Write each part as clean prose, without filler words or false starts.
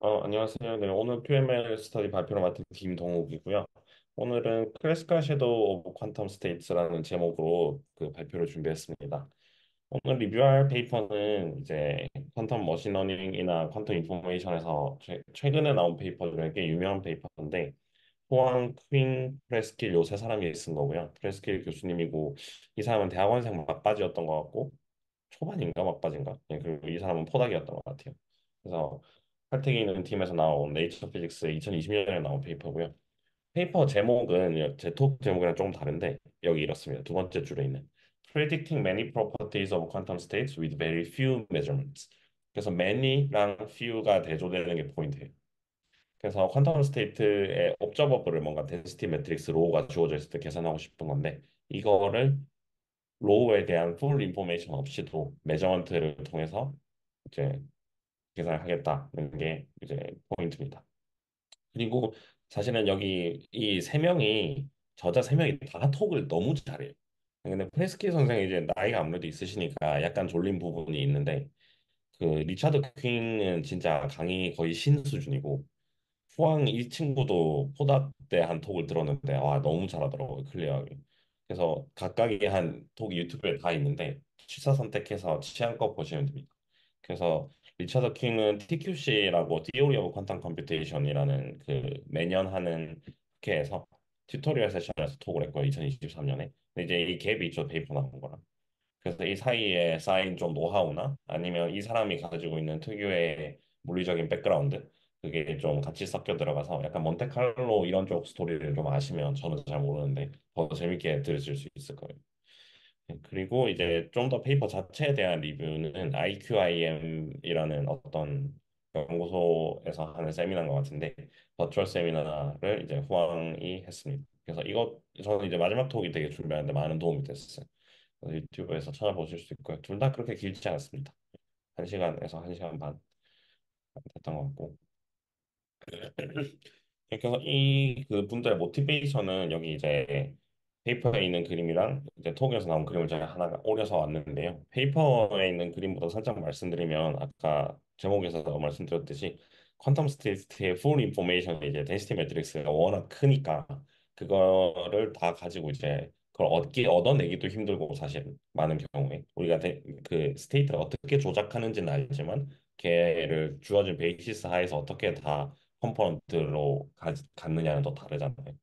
안녕하세요. 네, 오늘 QML 스터디 발표를 맡은 김동욱이고요. 오늘은 클래시컬 섀도우 오브 퀀텀 스테이트라는 제목으로 그 발표를 준비했습니다. 오늘 리뷰할 페이퍼는 이제 퀀텀 머신러닝이나 퀀텀 인포메이션에서 최근에 나온 페이퍼 중에 꽤 유명한 페이퍼인데 호앙, 퀸, 프레스킬 요 세 사람이 쓴 거고요. 프레스킬 교수님이고 이 사람은 대학원생 막바지였던 것 같고 초반인가 막바지인가? 네, 그리고 이 사람은 포닥이었던 것 같아요. 그래서 칼텍이 있는 팀에서 나온 네이처 피직스 2020년에 나온 페이퍼고요. 페이퍼 제목은 제 톡 제목이랑 조금 다른데 여기 이렇습니다. 두 번째 줄에 있는 Predicting many properties of quantum states with very few measurements. 그래서 many랑 few가 대조되는 게 포인트예요. 그래서 퀀텀 스테이트의 옵저버블을 뭔가 덴시티 매트릭스 로우가 주어져 있을 때 계산하고 싶은 건데 이거를 로우에 대한 풀 인포메이션 없이도 매저먼트를 통해서 이제 계산을 하겠다는 게 이제 포인트입니다. 그리고 사실은 여기 이 세 명이 저자 세 명이 다 톡을 너무 잘해요. 근데 프레스키 선생이 이제 나이가 아무래도 있으시니까 약간 졸린 부분이 있는데 그 리차드 퀸은 진짜 강의 거의 신 수준이고 후왕 이 친구도 포닥 때 한 톡을 들었는데 와 너무 잘하더라고요 클리어하게. 그래서 각각의 한 톡이 유튜브에 다 있는데 취사 선택해서 취향껏 보시면 됩니다. 그래서 리처드 킹은 TQC라고 Theory of Quantum Computation이라는 그 매년 하는 학회에서 튜토리얼 세션에서 톡을 했고요 2023년에. 근데 이제 이 갭이 있죠 페이퍼 나온 거랑. 그래서 이 사이에 쌓인 좀 노하우나 아니면 이 사람이 가지고 있는 특유의 물리적인 백그라운드 그게 좀 같이 섞여 들어가서 약간 몬테칼로 이런 쪽 스토리를 좀 아시면 저는 잘 모르는데 더 재밌게 들으실 수 있을 거예요. 네, 그리고 이제 좀 더 페이퍼 자체에 대한 리뷰는 IQIM이라는 어떤 연구소에서 하는 세미나인 것 같은데 버추얼 세미나를 이제 후왕이 했습니다. 그래서 이거 저는 이제 마지막 톡이 되게 준비하는데 많은 도움이 됐어요. 그래서 유튜브에서 찾아보실 수 있고요. 둘 다 그렇게 길지 않습니다. 1시간에서 1시간 반 됐던 것 같고. 그래서 이 그 분들의 모티베이션은 여기 이제 페이퍼에 있는 그림이랑 이제 톡에서 나온 그림을 제가 하나 오려서 왔는데요. 페이퍼에 있는 그림보다 살짝 말씀드리면 아까 제목에서 말씀드렸듯이 퀀텀 스테이트의 풀 인포메이션 이제 덴시티 매트릭스가 워낙 크니까 그거를 다 가지고 이제 그걸 얻어내기도 힘들고 사실 많은 경우에 우리가 그 스테이트를 어떻게 조작하는지는 알지만 걔를 주어진 베이시스 하에서 어떻게 다 컴포넌트로 갖느냐는 또 다르잖아요.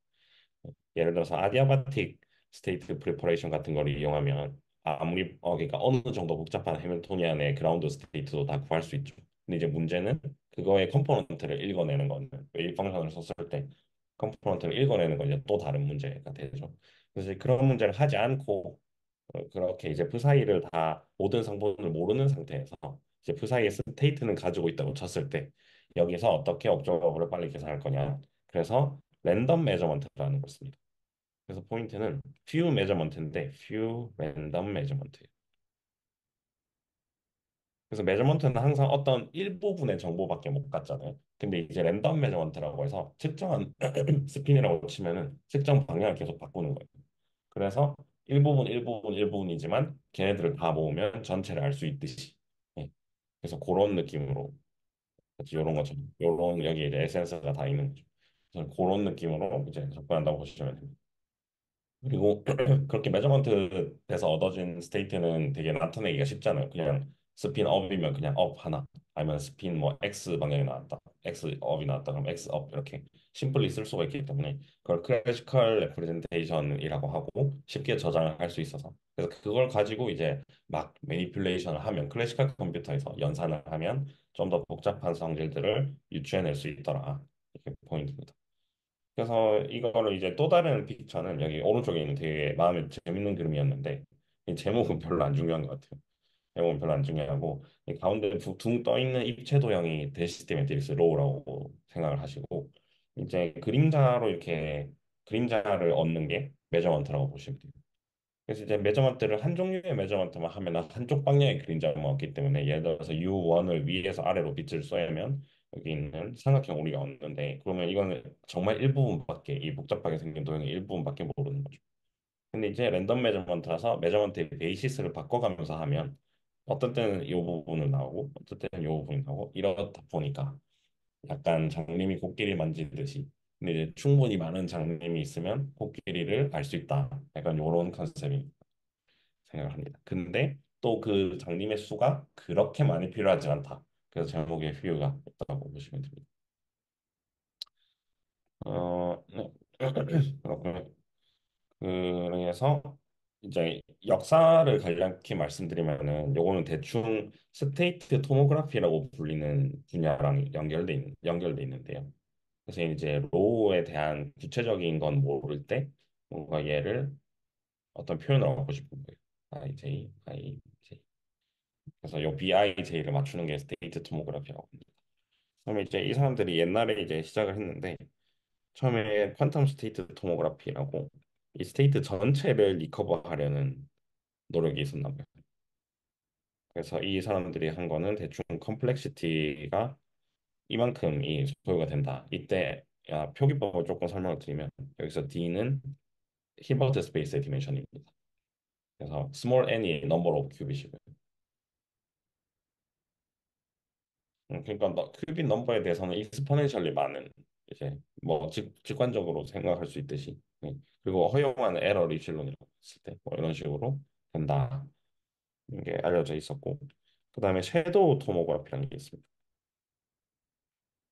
예를 들어서 아디아바틱 스테이트 프리퍼레이션 같은 걸 이용하면 아무리 그러니까 어느 정도 복잡한 해밀토니안의 그라운드 스테이트도 다 구할 수 있죠. 근데 이제 문제는 그거의 컴포넌트를 읽어내는 건 웨이브 펑션을 썼을 때 컴포넌트를 읽어내는 건 이제 또 다른 문제가 되죠. 그래서 그런 문제를 하지 않고 그렇게 이제 그 사이를 다 모든 성분을 모르는 상태에서 이제 그 사이의 스테이트는 가지고 있다고 쳤을 때 여기서 어떻게 옵저버블을 빨리 계산할 거냐. 그래서 랜덤 메저먼트라는 걸 씁니다. 그래서 포인트는 few 메저먼트인데 few 랜덤 메저먼트. 그래서 메저먼트는 항상 어떤 일부분의 정보밖에 못 갖잖아요. 근데 이제 랜덤 메저먼트라고 해서 측정한 스핀이라고 치면은 측정 방향을 계속 바꾸는 거예요. 그래서 일부분이지만 걔네들을 다 모으면 전체를 알 수 있듯이. 예. 그래서 그런 느낌으로 이런 것처럼 이런 여기 이제 에센스가 다 있는 거죠. 그래서 그런 느낌으로 이제 접근한다고 보시면 됩니다. 그리고 그렇게 매저먼트 돼서 얻어진 스테이트는 되게 나타내기가 쉽잖아요. 그냥 스핀 업이면 그냥 업 하나, 아니면 스핀 뭐 X 방향이 나왔다, X 업이 나왔다, 그럼 X 업 이렇게 심플리 쓸 수가 있기 때문에 그걸 클래시컬 레프레젠테이션이라고 하고 쉽게 저장을 할 수 있어서 그래서 그걸 가지고 이제 막 매니플레이션을 하면 클래시컬 컴퓨터에서 연산을 하면 좀 더 복잡한 성질들을 유추해낼 수 있더라. 이게 포인트입니다. 그래서 이거를 이제 또 다른 픽처는 여기 오른쪽에 있는 되게 마음에 재밌는 그림이었는데 이 제목은 별로 안 중요한 것 같아요. 제목은 별로 안 중요하고 이 가운데 둥 떠 있는 입체 도형이 데시티 매트릭스 로우라고 생각을 하시고 이제 그림자로 이렇게 그림자를 얻는 게 매저먼트라고 보시면 돼요. 그래서 이제 매저먼트를 한 종류의 매저먼트만 하면 한쪽 방향의 그림자만 얻기 때문에 예를 들어서 U1을 위에서 아래로 빛을 쏘면 여기 있는 삼각형 우리가 얻는데 그러면 이거는 정말 일부분밖에 이 복잡하게 생긴 도형의 일부분밖에 모르는 거죠. 근데 이제 랜덤 매저먼트라서 매저먼트의 베이시스를 바꿔가면서 하면 어떤 때는 이 부분을 나오고 어떤 때는 이 부분이 나오고 이렇다 보니까 약간 장님이 코끼리 만지듯이. 근데 이제 충분히 많은 장님이 있으면 코끼리를 알 수 있다. 약간 이런 컨셉이 생각합니다. 근데 또 그 장님의 수가 그렇게 많이 필요하지 않다. 그래서 제목에 휴유가 있다고 보시면 됩니다. 네. 그렇고요. 그래서 이제 역사를 간략히 말씀드리면은 요거는 대충 스테이트 토모그래피라고 불리는 분야랑 연결돼 있는데요. 그래서 이제 로우에 대한 구체적인 건 모를 때 뭔가 얘를 어떤 표현을 얻고 싶은 거예요. IJ, IJ. 그래서 요 BIJ를 맞추는 게 스테이트 토모그래피라고 합니다. 그러면 이제 이 사람들이 옛날에 이제 시작을 했는데 처음에 퀀텀 스테이트 토모그래피라고 이 스테이트 전체를 리커버하려는 노력이 있었나 봐요. 그래서 이 사람들이 한 거는 대충 컴플렉시티가 이만큼이 소요가 된다. 이때 표기법을 조금 설명을 드리면 여기서 D는 히버트 스페이스의 디멘션입니다. 그래서 small n이 number of 큐빗이고요. 그러니까 큐빗 넘버에 대해서는 익스포넨셜리 많은 이제 뭐 직관적으로 생각할 수 있듯이 그리고 허용한 에러 리필론이라고 했을 때 뭐 이런 식으로 된다. 이게 알려져 있었고 그 다음에 섀도우 토모그래피라는 게 있습니다.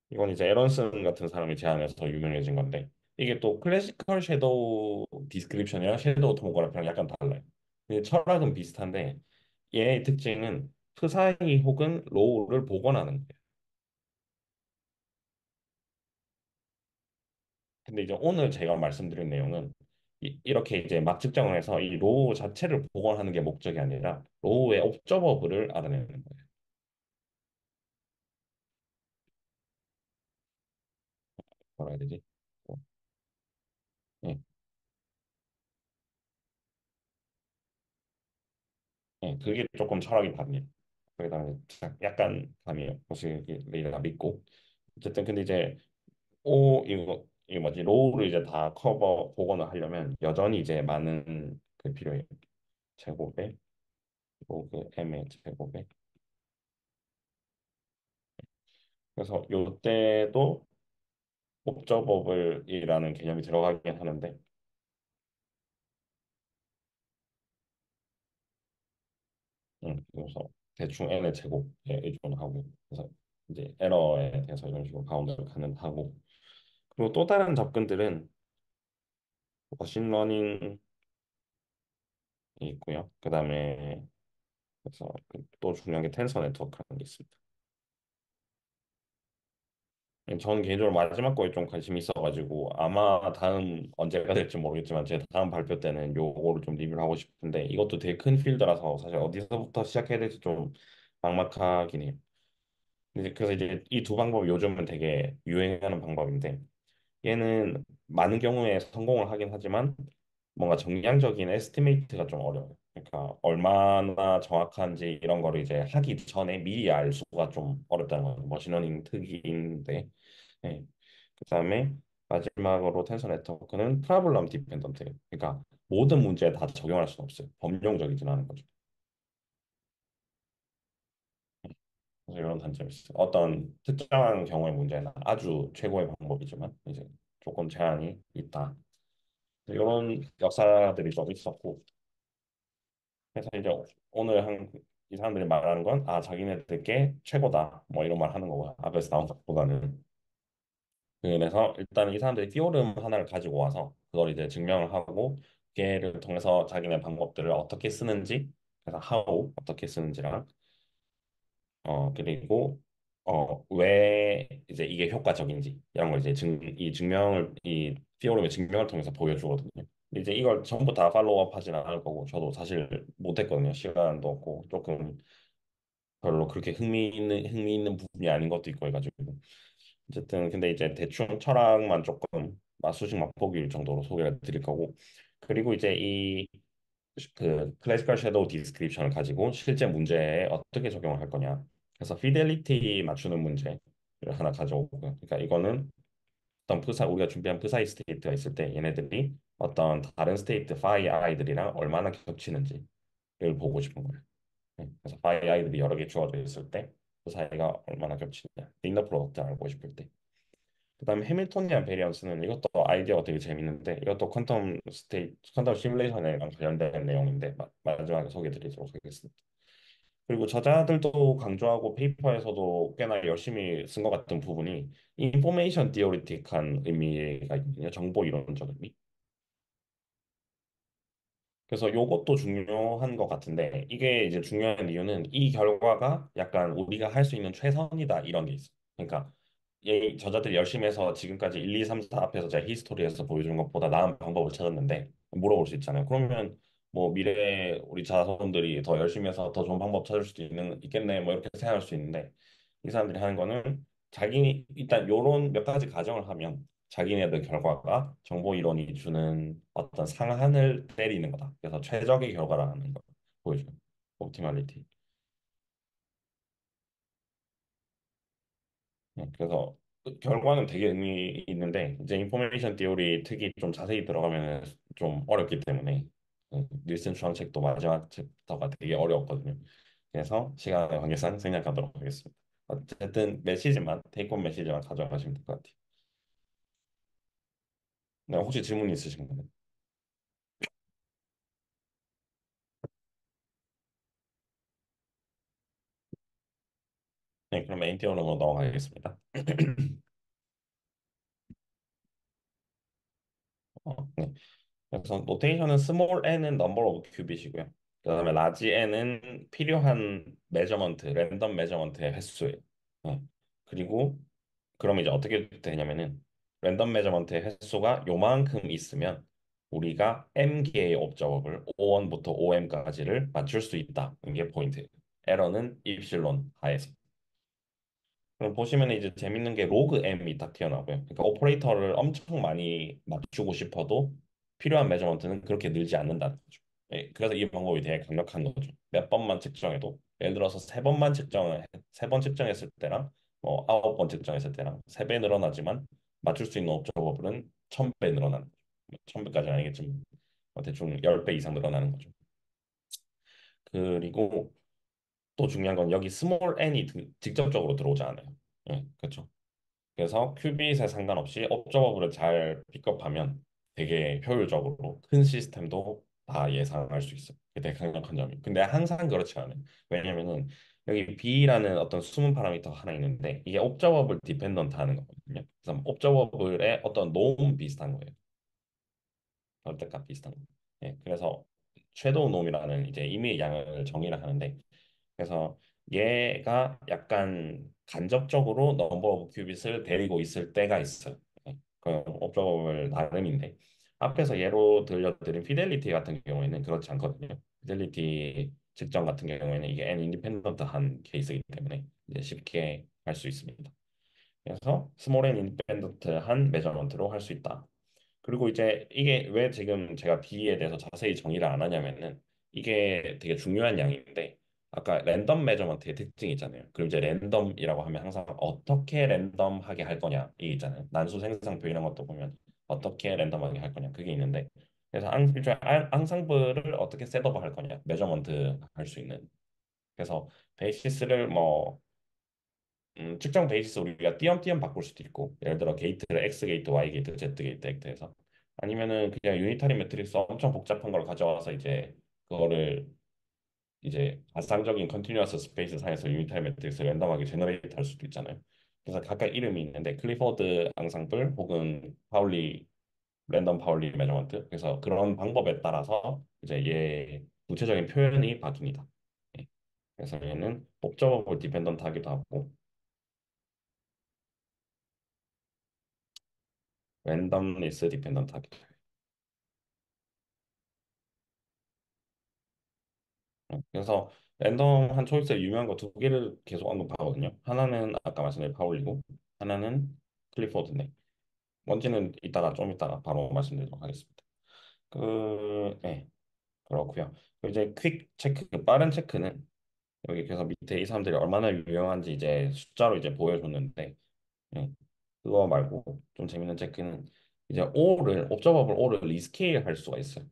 이건 이제 에런슨 같은 사람이 제안해서 더 유명해진 건데 이게 또 클래시컬 섀도우 디스크립션이랑 섀도우 토모그래피랑 약간 달라요. 근데 철학은 비슷한데 얘의 특징은 프사이 혹은 로우를 복원하는 거예요. 근데 이제 오늘 제가 말씀드린 내용은 이렇게 이제 막 측정을 해서 이 로우 자체를 복원하는 게 목적이 아니라 로우의 옵저버블을 알아내는 거예요. 뭐라 해야 되지? 어, 예, 예, 그게 조금 철학이 다릅니다. 그다음에 약간 감이에요. 혹시 레이가 믿고 어쨌든 근데 이제 오 이거 뭐지 로우를 이제 다 커버 복원을 하려면 여전히 이제 많은 그 필요해요. 제곱에 로그 m의 제곱에 그래서 요때도 옵저버블이라는 개념이 들어가긴 하는데 그래서 대충 n의 제곱에 의존하고 그래서 이제 에러에 대해서 이런 식으로 바운드를 가능하고 그리고 또 다른 접근들은 머신러닝이 있고요. 그다음에 그래서 또 중요한 게 텐서 네트워크라는 게 있습니다. 전 개인적으로 마지막 거에 좀 관심이 있어가지고 아마 다음 언제가 될지 모르겠지만 제 다음 발표 때는 요거를 좀 리뷰를 하고 싶은데 이것도 되게 큰 필드라서 사실 어디서부터 시작해야 될지 좀 막막하긴 해요. 그래서 이제 이 두 방법이 요즘은 되게 유행하는 방법인데 얘는 많은 경우에 성공을 하긴 하지만 뭔가 정량적인 에스티메이트가 좀 어려워요. 그러니까 얼마나 정확한지 이런 거를 이제 하기 전에 미리 알 수가 좀 어렵다는 거예요. 머신러닝 특이인데. 네. 그다음에 마지막으로 텐서 네트워크는 프라블럼 디펜던트예요. 그러니까 모든 문제에 다 적용할 수는 없어요. 범용적이진 않은 거죠. 그래서 이런 단점이 있어요. 어떤 특정한 경우의 문제는 아주 최고의 방법이지만 이제 조금 제한이 있다. 이런 역사들이 좀 있었고 그래서 이제 오늘 한 이 사람들이 말하는 건 아 자기네들께 최고다 뭐 이런 말 하는 거고요. 앞에서 나온 것보다는 그래서 일단 이 사람들이 티오름 하나를 가지고 와서 그걸 이제 증명을 하고 걔를 통해서 자기네 방법들을 어떻게 쓰는지 그래서 how 어떻게 쓰는지랑 그리고 왜 이제 이게 효과적인지 이런 걸 이제 이 증명을 이 티오름의 증명을 통해서 보여주거든요. 근데 이제 이걸 전부 다 팔로우업 하지는 않을 거고 저도 사실 못했거든요. 시간도 없고 조금 별로 그렇게 흥미 있는 부분이 아닌 것도 있고 해가지고 어쨌든 근데 이제 대충 철학만 조금 맛수식 맛보기일 정도로 소개를 드릴 거고 그리고 이제 이 그 클래시컬 섀도우 디스크립션을 가지고 실제 문제에 어떻게 적용을 할 거냐. 그래서 피델리티 맞추는 문제를 하나 가져오고요. 그러니까 이거는 어떤 우리가 준비한 프사이 스테이트가 있을 때 얘네들이 어떤 다른 스테이트 파이 아이들이랑 얼마나 겹치는지를 보고 싶은 거예요. 그래서 파이 아이들이 여러 개 주어져 있을 때 사이가 얼마나 겹치냐. 리니어 프로덕트 알고 싶을 때. 그다음에 해밀토니안 베리언스는 이것도 아이디어가 되게 재밌는데 이것도 퀀텀 시뮬레이션이랑 관련된 내용인데 마지막에 소개드리도록 하겠습니다. 그리고 저자들도 강조하고 페이퍼에서도 꽤나 열심히 쓴 것 같은 부분이 인포메이션 디오리틱한 의미가 있거든요. 정보 이론적 의미. 그래서 요것도 중요한 것 같은데 이게 이제 중요한 이유는 이 결과가 약간 우리가 할 수 있는 최선이다 이런 게 있어. 그러니까 이 저자들이 열심히 해서 지금까지 1, 2, 3, 4 앞에서 제가 히스토리에서 보여주는 것보다 나은 방법을 찾았는데 물어볼 수 있잖아요. 그러면 뭐 미래에 우리 자손들이 더 열심히 해서 더 좋은 방법 찾을 수도 있겠네 뭐 이렇게 생각할 수 있는데 이 사람들이 하는 거는 자기 일단 요런 몇 가지 가정을 하면 자기네들 결과가 정보 이론이 주는 어떤 상한을 때리는 거다. 그래서 최적의 결과라는 걸 보여줘요. 옵티멀리티. 그래서 그 결과는 되게 의미 있는데 이제 인포메이션 디오리 특이 좀 자세히 들어가면 좀 어렵기 때문에 닐슨 추앙 책도 마지막 챕터가 되게 어려웠거든요. 그래서 시간의 관계상 생략하도록 하겠습니다. 어쨌든 메시지만 테이크홈 메시지만 가져가시면 될 것 같아요. 네, 혹시 질문 있으신 가요 네, 그럼 메인 띄어로 넘어가겠습니다. 네. 그래서 노테이션은 스몰 n은 넘버 오브 큐빗이고요. 그다음에 라지 n은 필요한 메저먼트, 랜덤 메저먼트의 횟수예요. 네. 그리고 그럼 이제 어떻게 되냐면은 랜덤 메저먼트의 횟수가 요만큼 있으면 우리가 m 개의 옵저버블 O1부터 OM까지를 맞출 수 있다. 이게 포인트예요. 에러는 입실론 하에서. 그럼 보시면 이제 재밌는 게 로그 m이 딱 튀어나오고요. 그러니까 오퍼레이터를 엄청 많이 맞추고 싶어도 필요한 메저먼트는 그렇게 늘지 않는다는 거죠. 예, 그래서 이 방법이 되게 강력한 거죠. 몇 번만 측정해도 예를 들어서 세 번 측정했을 때랑 뭐 아홉 번 측정했을 때랑 세 배 늘어나지만 맞출 수 있는 옵저버블은 1000배 늘어나는 거죠. 1000배까지는 아니겠지만 대충 10배 이상 늘어나는 거죠. 그리고 또 중요한 건 여기 스몰 n이 직접적으로 들어오지 않아요. 예, 그렇죠. 그래서 큐빗에 상관없이 옵저버블을 잘 픽업하면 되게 효율적으로 큰 시스템도 다 예상할 수 있어요. 그게 되게 강력한 점이에요. 근데 항상 그렇지 않아요. 왜냐면은 여기 B라는 어떤 숨은 파라미터 하나 있는데 이게 옵저버블 디펜던트 하는 거거든요. 그래서 옵저버블의 어떤 노음 비슷한 거예요. 절대값 비슷한 거. 예, 그래서 섀도우 놈이라는 이제 임의의 양을 정의를 하는데 그래서 얘가 약간 간접적으로 넘버 오브 큐빗을 데리고 있을 때가 있어요. 네. 그 옵저버블 나름인데 앞에서 예로 들려드린 피델리티 같은 경우에는 그렇지 않거든요. 피델리티 측정 같은 경우에는 이게 n 인디펜던트한 케이스이기 때문에 이제 쉽게 할 수 있습니다. 그래서 스몰 n 인디펜던트한 메저먼트로 할 수 있다. 그리고 이제 이게 왜 지금 제가 B에 대해서 자세히 정의를 안 하냐면은 이게 되게 중요한 양인데 아까 랜덤 매저먼트의 특징이 있잖아요. 그리고 이제 랜덤이라고 하면 항상 어떻게 랜덤하게 할 거냐 이게 있잖아요. 난수 생성표 이런 것도 보면 어떻게 랜덤하게 할 거냐 그게 있는데 그래서 일종의 앙상블을 어떻게 셋업을 할 거냐 매저먼트 할 수 있는 그래서 베이시스를 뭐 측정 베이시스 우리가 띄엄띄엄 바꿀 수도 있고 예를 들어 게이트를 X 게이트, Y 게이트, Z 게이트, X 해서 아니면은 그냥 유니타리 매트릭스 엄청 복잡한 걸 가져와서 이제 그거를 이제 가상적인 컨티뉴어스 스페이스 상에서 유니타리 매트릭스 랜덤하게 제너레이트 할 수도 있잖아요. 그래서 각각 이름이 있는데 클리포드 앙상블 혹은 파울리 랜덤 파울리 매저먼트 그래서 그런 방법에 따라서 이제 얘 구체적인 표현이 바뀝니다. 예. 그래서 얘는 옵저버블 디펜던트 하기도 하고 랜덤리스 디펜던트 하기도 그래서 랜덤한 초이스에 유명한 거 두 개를 계속 언급하거든요. 하나는 아까 말씀드린 파울리고 하나는 클리포드네. 뭔지는 이따가 바로 말씀드리도록 하겠습니다. 네, 그렇고요. 이제 퀵 체크, 그 빠른 체크는 여기 그래서 밑에 이 사람들이 얼마나 유명한지 이제 숫자로 이제 보여줬는데 네, 그거 말고 좀 재밌는 체크는 이제 옵저버블 O를 리스케일 할 수가 있어요.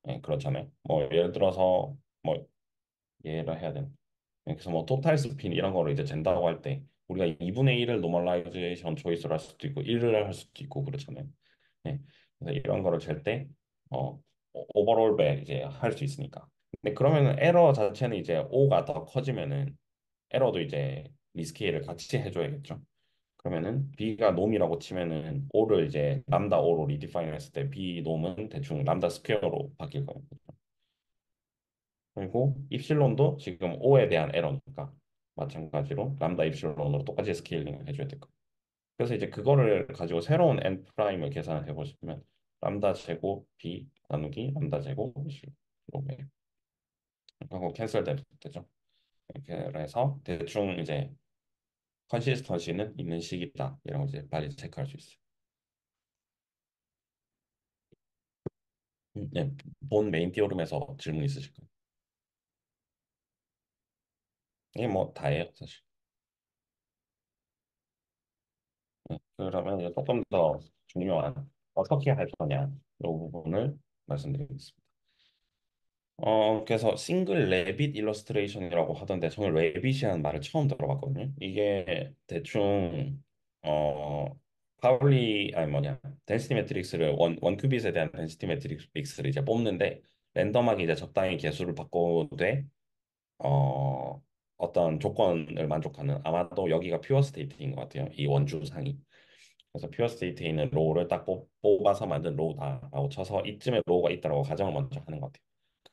네, 그렇잖아요. 뭐 예를 들어서 뭐 얘를 해야 되나? 그래서 뭐 토탈 스핀 이런 거를 이제 잰다고 할 때 우리가 2분의 1을 노멀라이제이션 초이스를 할 수도 있고 1을 할 수도 있고 그렇잖아요. 네. 그래서 이런 거를 잴 때 오버롤 배 이제 할 수 있으니까. 근데 그러면은 에러 자체는 이제 O가 더 커지면은 에러도 이제 리스케일을 같이 해줘야겠죠. 그러면은 B가 놈이라고 치면은 O를 이제 람다 O로 리디파인 했을 때 B 놈은 대충 람다 스퀘어로 바뀔 거예요. 그리고 입실론도 지금 O에 대한 에러니까 마찬가지로 람다 입실론으로 똑같이 스케일링을 해줘야 될 거예요. 그래서 이제 그거를 가지고 새로운 n 프라임을 계산을 해보시면 람다 제곱 b 나누기 람다 제곱 이렇게 하고 캔슬 되죠. 이렇게 해서 대충 이제 컨시스턴시는 있는 식이다 이런 거 이제 빨리 체크할 수 있어요. 네, 본 메인 디오름에서 질문 있으실까요? 이게 뭐 다예요 사실. 그러면 이제 조금 더 중요한 어떻게 할 거냐 이 부분을 말씀드리겠습니다. 그래서 싱글 레빗 일러스트레이션이라고 하던데 저는 레빗이라는 말을 처음 들어봤거든요. 이게 대충 어 파울리 아니 뭐냐 덴시티 매트릭스를 원 큐빗에 대한 덴시티 매트릭스를 이제 뽑는데 랜덤하게 이제 적당히 개수를 바꿔도 어, 어떤 조건을 만족하는 아마도 여기가 퓨어 스테이트인 것 같아요. 이 원주상이. 그래서 퓨어 스테이트에 있는 로우를 딱 뽑아서 만든 로우다라고 쳐서 이쯤에 로우가 있다라고 가정을 먼저 하는 것 같아요.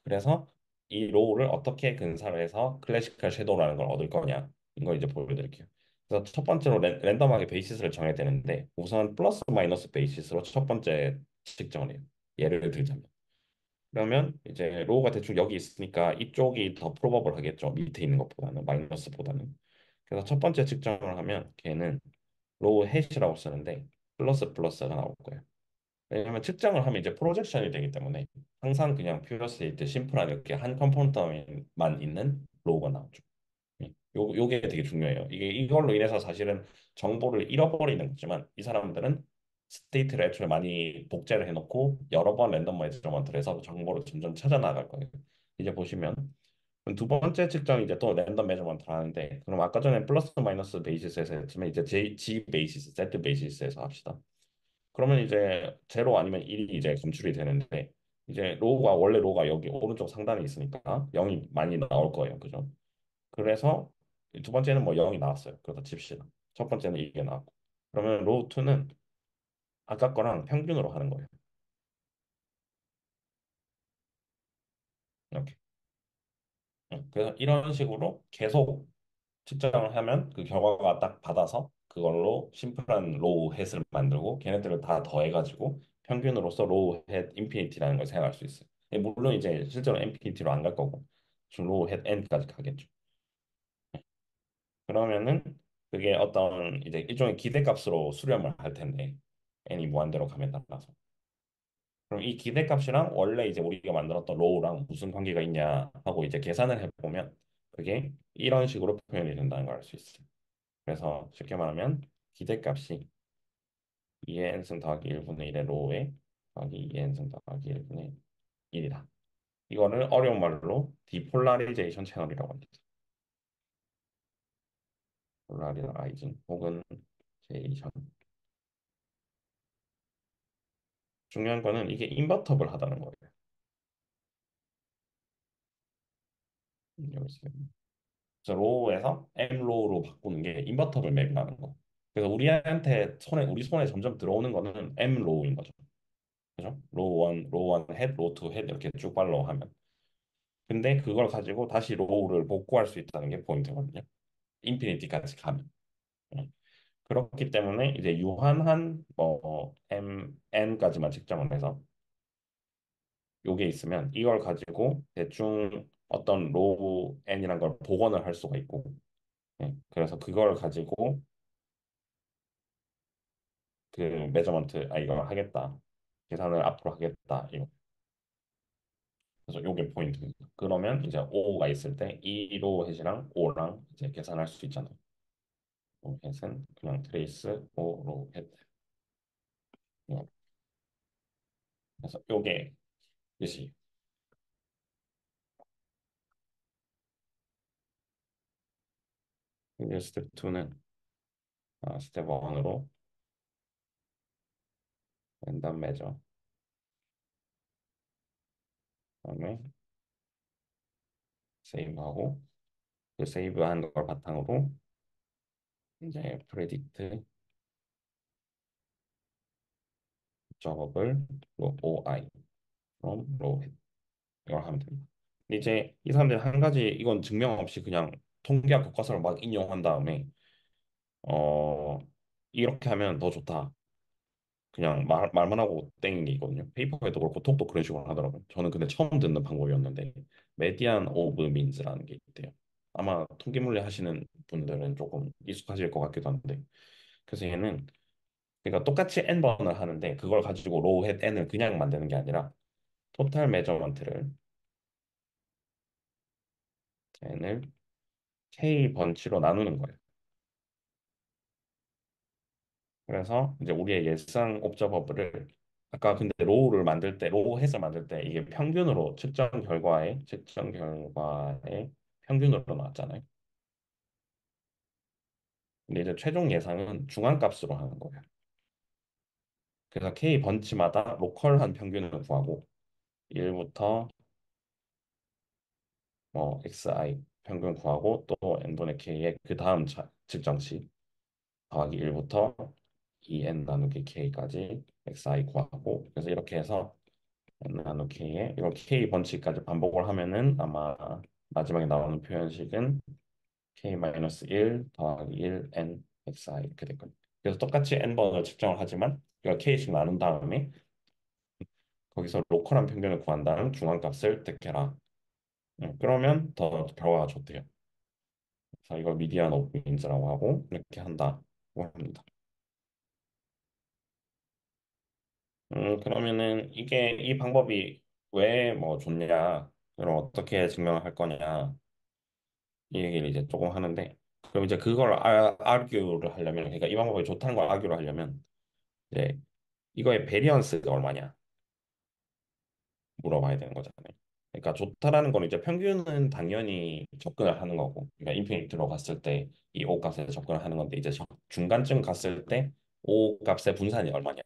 그래서 이 로우를 어떻게 근사를 해서 클래시컬 섀도우라는 걸 얻을 거냐 이걸 이제 보여드릴게요. 그래서 첫 번째로 랜덤하게 베이시스를 정해야 되는데 우선 플러스 마이너스 베이시스로 첫 번째 측정을 해요. 예를 들자면 그러면 이제 로우가 대충 여기 있으니까 이쪽이 더 프로버블 하겠죠. 밑에 있는 것보다는 마이너스보다는. 그래서 첫 번째 측정을 하면 걔는 로우 햇이라고 쓰는데 플러스가 나올 거예요. 왜냐하면 측정을 하면 이제 프로젝션이 되기 때문에 항상 그냥 퓨어 스테이트 심플한 이렇게 한 컴포넌트만 있는 로우가 나오죠. 요게 되게 중요해요. 이게 이걸로 인해서 사실은 정보를 잃어버리는 거지만 이 사람들은 스테이트를 애초에 많이 복제를 해놓고 여러 번 랜덤 메저먼트를 해서 정보를 점점 찾아 나갈 거예요. 이제 보시면 그럼 두 번째 측정이 이제 또 랜덤 메저먼트를 하는데 그럼 아까 전에 플러스 마이너스 베이시스에서 했지만 이제 G 베이시스, Z 베이시스에서 합시다. 그러면 이제 제로 아니면 1이 이제 검출이 되는데 이제 원래 로우가 여기 오른쪽 상단에 있으니까 0이 많이 나올 거예요. 그죠? 그래서 두 번째는 뭐 0이 나왔어요. 그래서 칩시다. 첫 번째는 이게 나왔고. 그러면 로우 2는 아까 거랑 평균으로 하는 거예요. 이렇게. 그래서 이런 식으로 계속 측정을 하면 그 결과가 딱 받아서 그걸로 심플한 로우 햇을 만들고 걔네들을 다 더해가지고 평균으로서 로우 햇 인피니티라는 걸 생각할 수 있어요. 물론 이제 실제로 인피니티로 안 갈 거고 좀 로우 햇 n까지 가겠죠. 그러면은 그게 어떤 이제 일종의 기대값으로 수렴을 할 텐데 n이 무한대로 가면 따라서 그럼 이 기대값이랑 원래 이제 우리가 만들었던 로우랑 무슨 관계가 있냐 하고 이제 계산을 해보면 그게 이런 식으로 표현이 된다는 걸 알 수 있어요. 그래서 쉽게 말하면 기대값이 2의 n승 더하기 1분의 1의 로우에 더하기 2의 n승 더하기 1분의 1이다. 이거를 어려운 말로 디폴라리제이션 채널이라고 합니다. 폴라리라이징 혹은 제이션. 중요한 거는 이게 인버터블 하다는 거예요. 여기 있어요. 그래서 로우에서 M 로우로 바꾸는 게 인버터블 맵이라는 거. 그래서 우리 손에 점점 들어오는 거는 M 로우인 거죠. 그죠? 로우 1 헤드, 로우 2 헤드 이렇게 쭉 발로 하면. 근데 그걸 가지고 다시 로우를 복구할 수 있다는 게 포인트거든요. 인피니티까지 가면. 네. 그렇기 때문에 이제 유한한 뭐 n까지만 측정을 해서 요게 있으면 이걸 가지고 대충 어떤 로우 n이란 걸 복원을 할 수가 있고 그래서 그걸 가지고 그 이걸 하겠다 계산을 앞으로 하겠다 이거 그래서 요게 포인트입니다. 그러면 이제 O가 있을 때 이 로우 햇이랑 O랑 이제 계산할 수 있잖아요. 로우 햇은 그냥 트레이스 O 로우 햇 그래서 요게 뜻이 이제 스텝 2는 스텝 1으로 랜덤 매저 그다음에 세이브하고 그 세이브한 걸 바탕으로 이제 프레딕트 작업을 OI from 로우 이걸 하면 됩니다. 근데 이제 이 사람들이 한 가지 이건 증명 없이 그냥 통계학 교과서를 막 인용한 다음에 어 이렇게 하면 더 좋다. 그냥 말만 하고 땡인 게 있거든요. 페이퍼에도 그렇고 톡도 그런 식으로 하더라고요. 저는 근데 처음 듣는 방법이었는데 메디안 오브 민즈라는 게 있대요. 아마 통계물리 하시는 분들은 조금 익숙하실 것 같기도 한데 그래서 얘는 그러니까 똑같이 n 번을 하는데 그걸 가지고 로우 햇 n을 그냥 만드는 게 아니라 토탈 메저먼트를 n을 k 번치로 나누는 거예요. 그래서 이제 우리의 예상 옵저버블을 아까 근데 로우를 만들 때 로우 햇을 만들 때 이게 평균으로 측정 결과의 평균으로 나왔잖아요. 근데 이제 최종 예상은 중앙값으로 하는 거예요. 그래서 k 번치마다 로컬한 평균을 구하고 1부터 뭐 xi 평균 구하고 또 n분의 k의 그 다음 측정치 더하기 1부터 2n 나누기 k까지 xi 구하고 그래서 이렇게 해서 n 나누기 k에 이걸 k 번치까지 반복을 하면은 아마 마지막에 나오는 표현식은 k-1 더하기 1 n xi 이렇게 될 거예요. 그래서 똑같이 n번을 측정을 하지만 이걸 k씩 나눈 다음에 거기서 로컬한 평균을 구한 다음 중앙값을 택해라. 그러면 더 결과가 좋대요. 그래서 이걸 미디안 오브 민즈라고 하고 이렇게 한다고 합니다. 그러면은 이게 이 방법이 왜 뭐 좋냐, 그럼 어떻게 증명할 거냐 이 얘기를 이제 조금 하는데 그럼 이제 그걸 아규를 하려면 그러니까 이 방법이 좋다는 걸 아규를 하려면 이제 이거의 베리언스가 얼마냐 물어봐야 되는 거잖아요. 그러니까 좋다라는 건 이제 평균은 당연히 접근을 하는 거고, 그러니까 인피니트로 갔을 때 이 O 값에 접근을 하는 건데 이제 중간쯤 갔을 때 O 값의 분산이 얼마냐,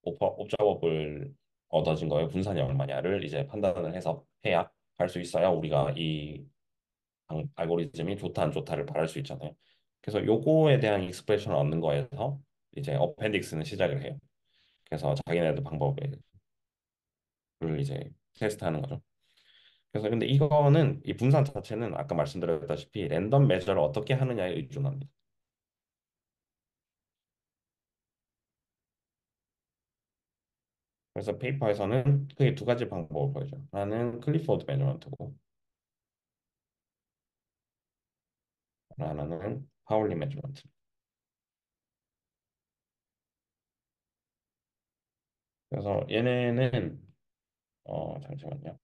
옵저버블 얻어진 거의 분산이 얼마냐를 이제 판단을 해서 해야 할 수 있어야 우리가 이 알고리즘이 좋다 안 좋다를 말할 수 있잖아요. 그래서 요거에 대한 익스프레션을 얻는 거에서 이제 어펜딕스는 시작을 해요. 그래서 자기네들 방법을 이제 테스트하는 거죠. 그래서 근데 이거는 이 분산 자체는 아까 말씀드렸다시피 랜덤 매저를 어떻게 하느냐에 의존합니다. 그래서 페이퍼에서는 크게 두 가지 방법을 보여줘요. 하나는 클리포드 매저먼트고 하나는 파울리 매저먼트. 그래서 얘네는 잠시만요.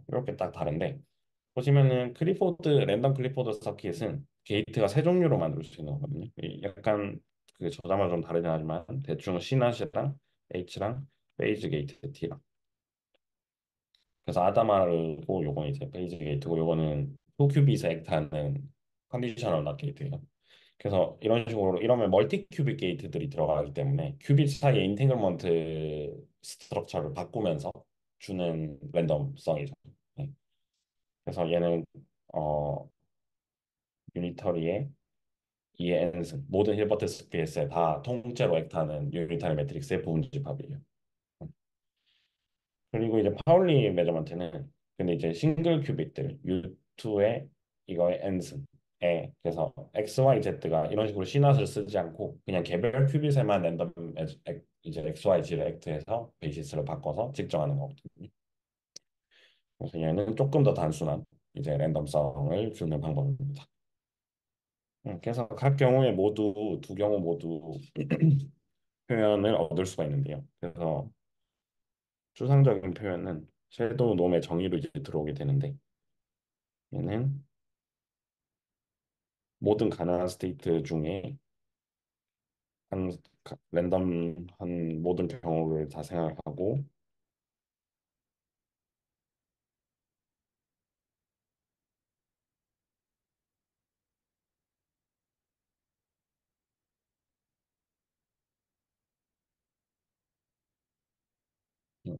이렇게 딱 다른데 보시면은 랜덤 클리포드 서킷은 게이트가 세 종류로 만들 수 있는 거거든요. 약간 그 저자마다 좀 다르긴 하지만 대충 C낫이랑 H랑 페이즈 게이트 T랑 그래서 아다마르고 요건 이제 페이지 게이트고 요거는 투 큐빗에 액트하는 컨디셔널 낫 게이트예요. 그래서 이런 식으로 이러면 멀티 큐빗 게이트들이 들어가기 때문에 큐빗 사이의 인테그먼트 스트럭처를 바꾸면서 주는 랜덤성이죠. 네. 그래서 얘는 어 유니터리의 이의 n승 모든 힐버트 스페이스에 다 통째로 액트하는 유니터리 매트릭스의 부분집합이에요. 그리고 이제 파울리 메저먼트는 근데 이제 싱글 큐빅들 U2의 이거의 n승에 그래서 X, Y, Z가 이런 식으로 CNOT을 쓰지 않고 그냥 개별 큐빗에만 랜덤 이제 X, Y, Z를 액트해서 베이시스를 바꿔서 측정하는 거거든요. 그래서 얘는 조금 더 단순한 이제 랜덤성을 주는 방법입니다. 그래서 각 경우에 모두 두 경우 모두 표현을 얻을 수가 있는데요. 그래서 추상적인 표현은 섀도우 놈의 정의로 이제 들어오게 되는데 얘는 모든 가능한 스테이트 중에 한 랜덤한 모든 경우를 다 생각하고 음,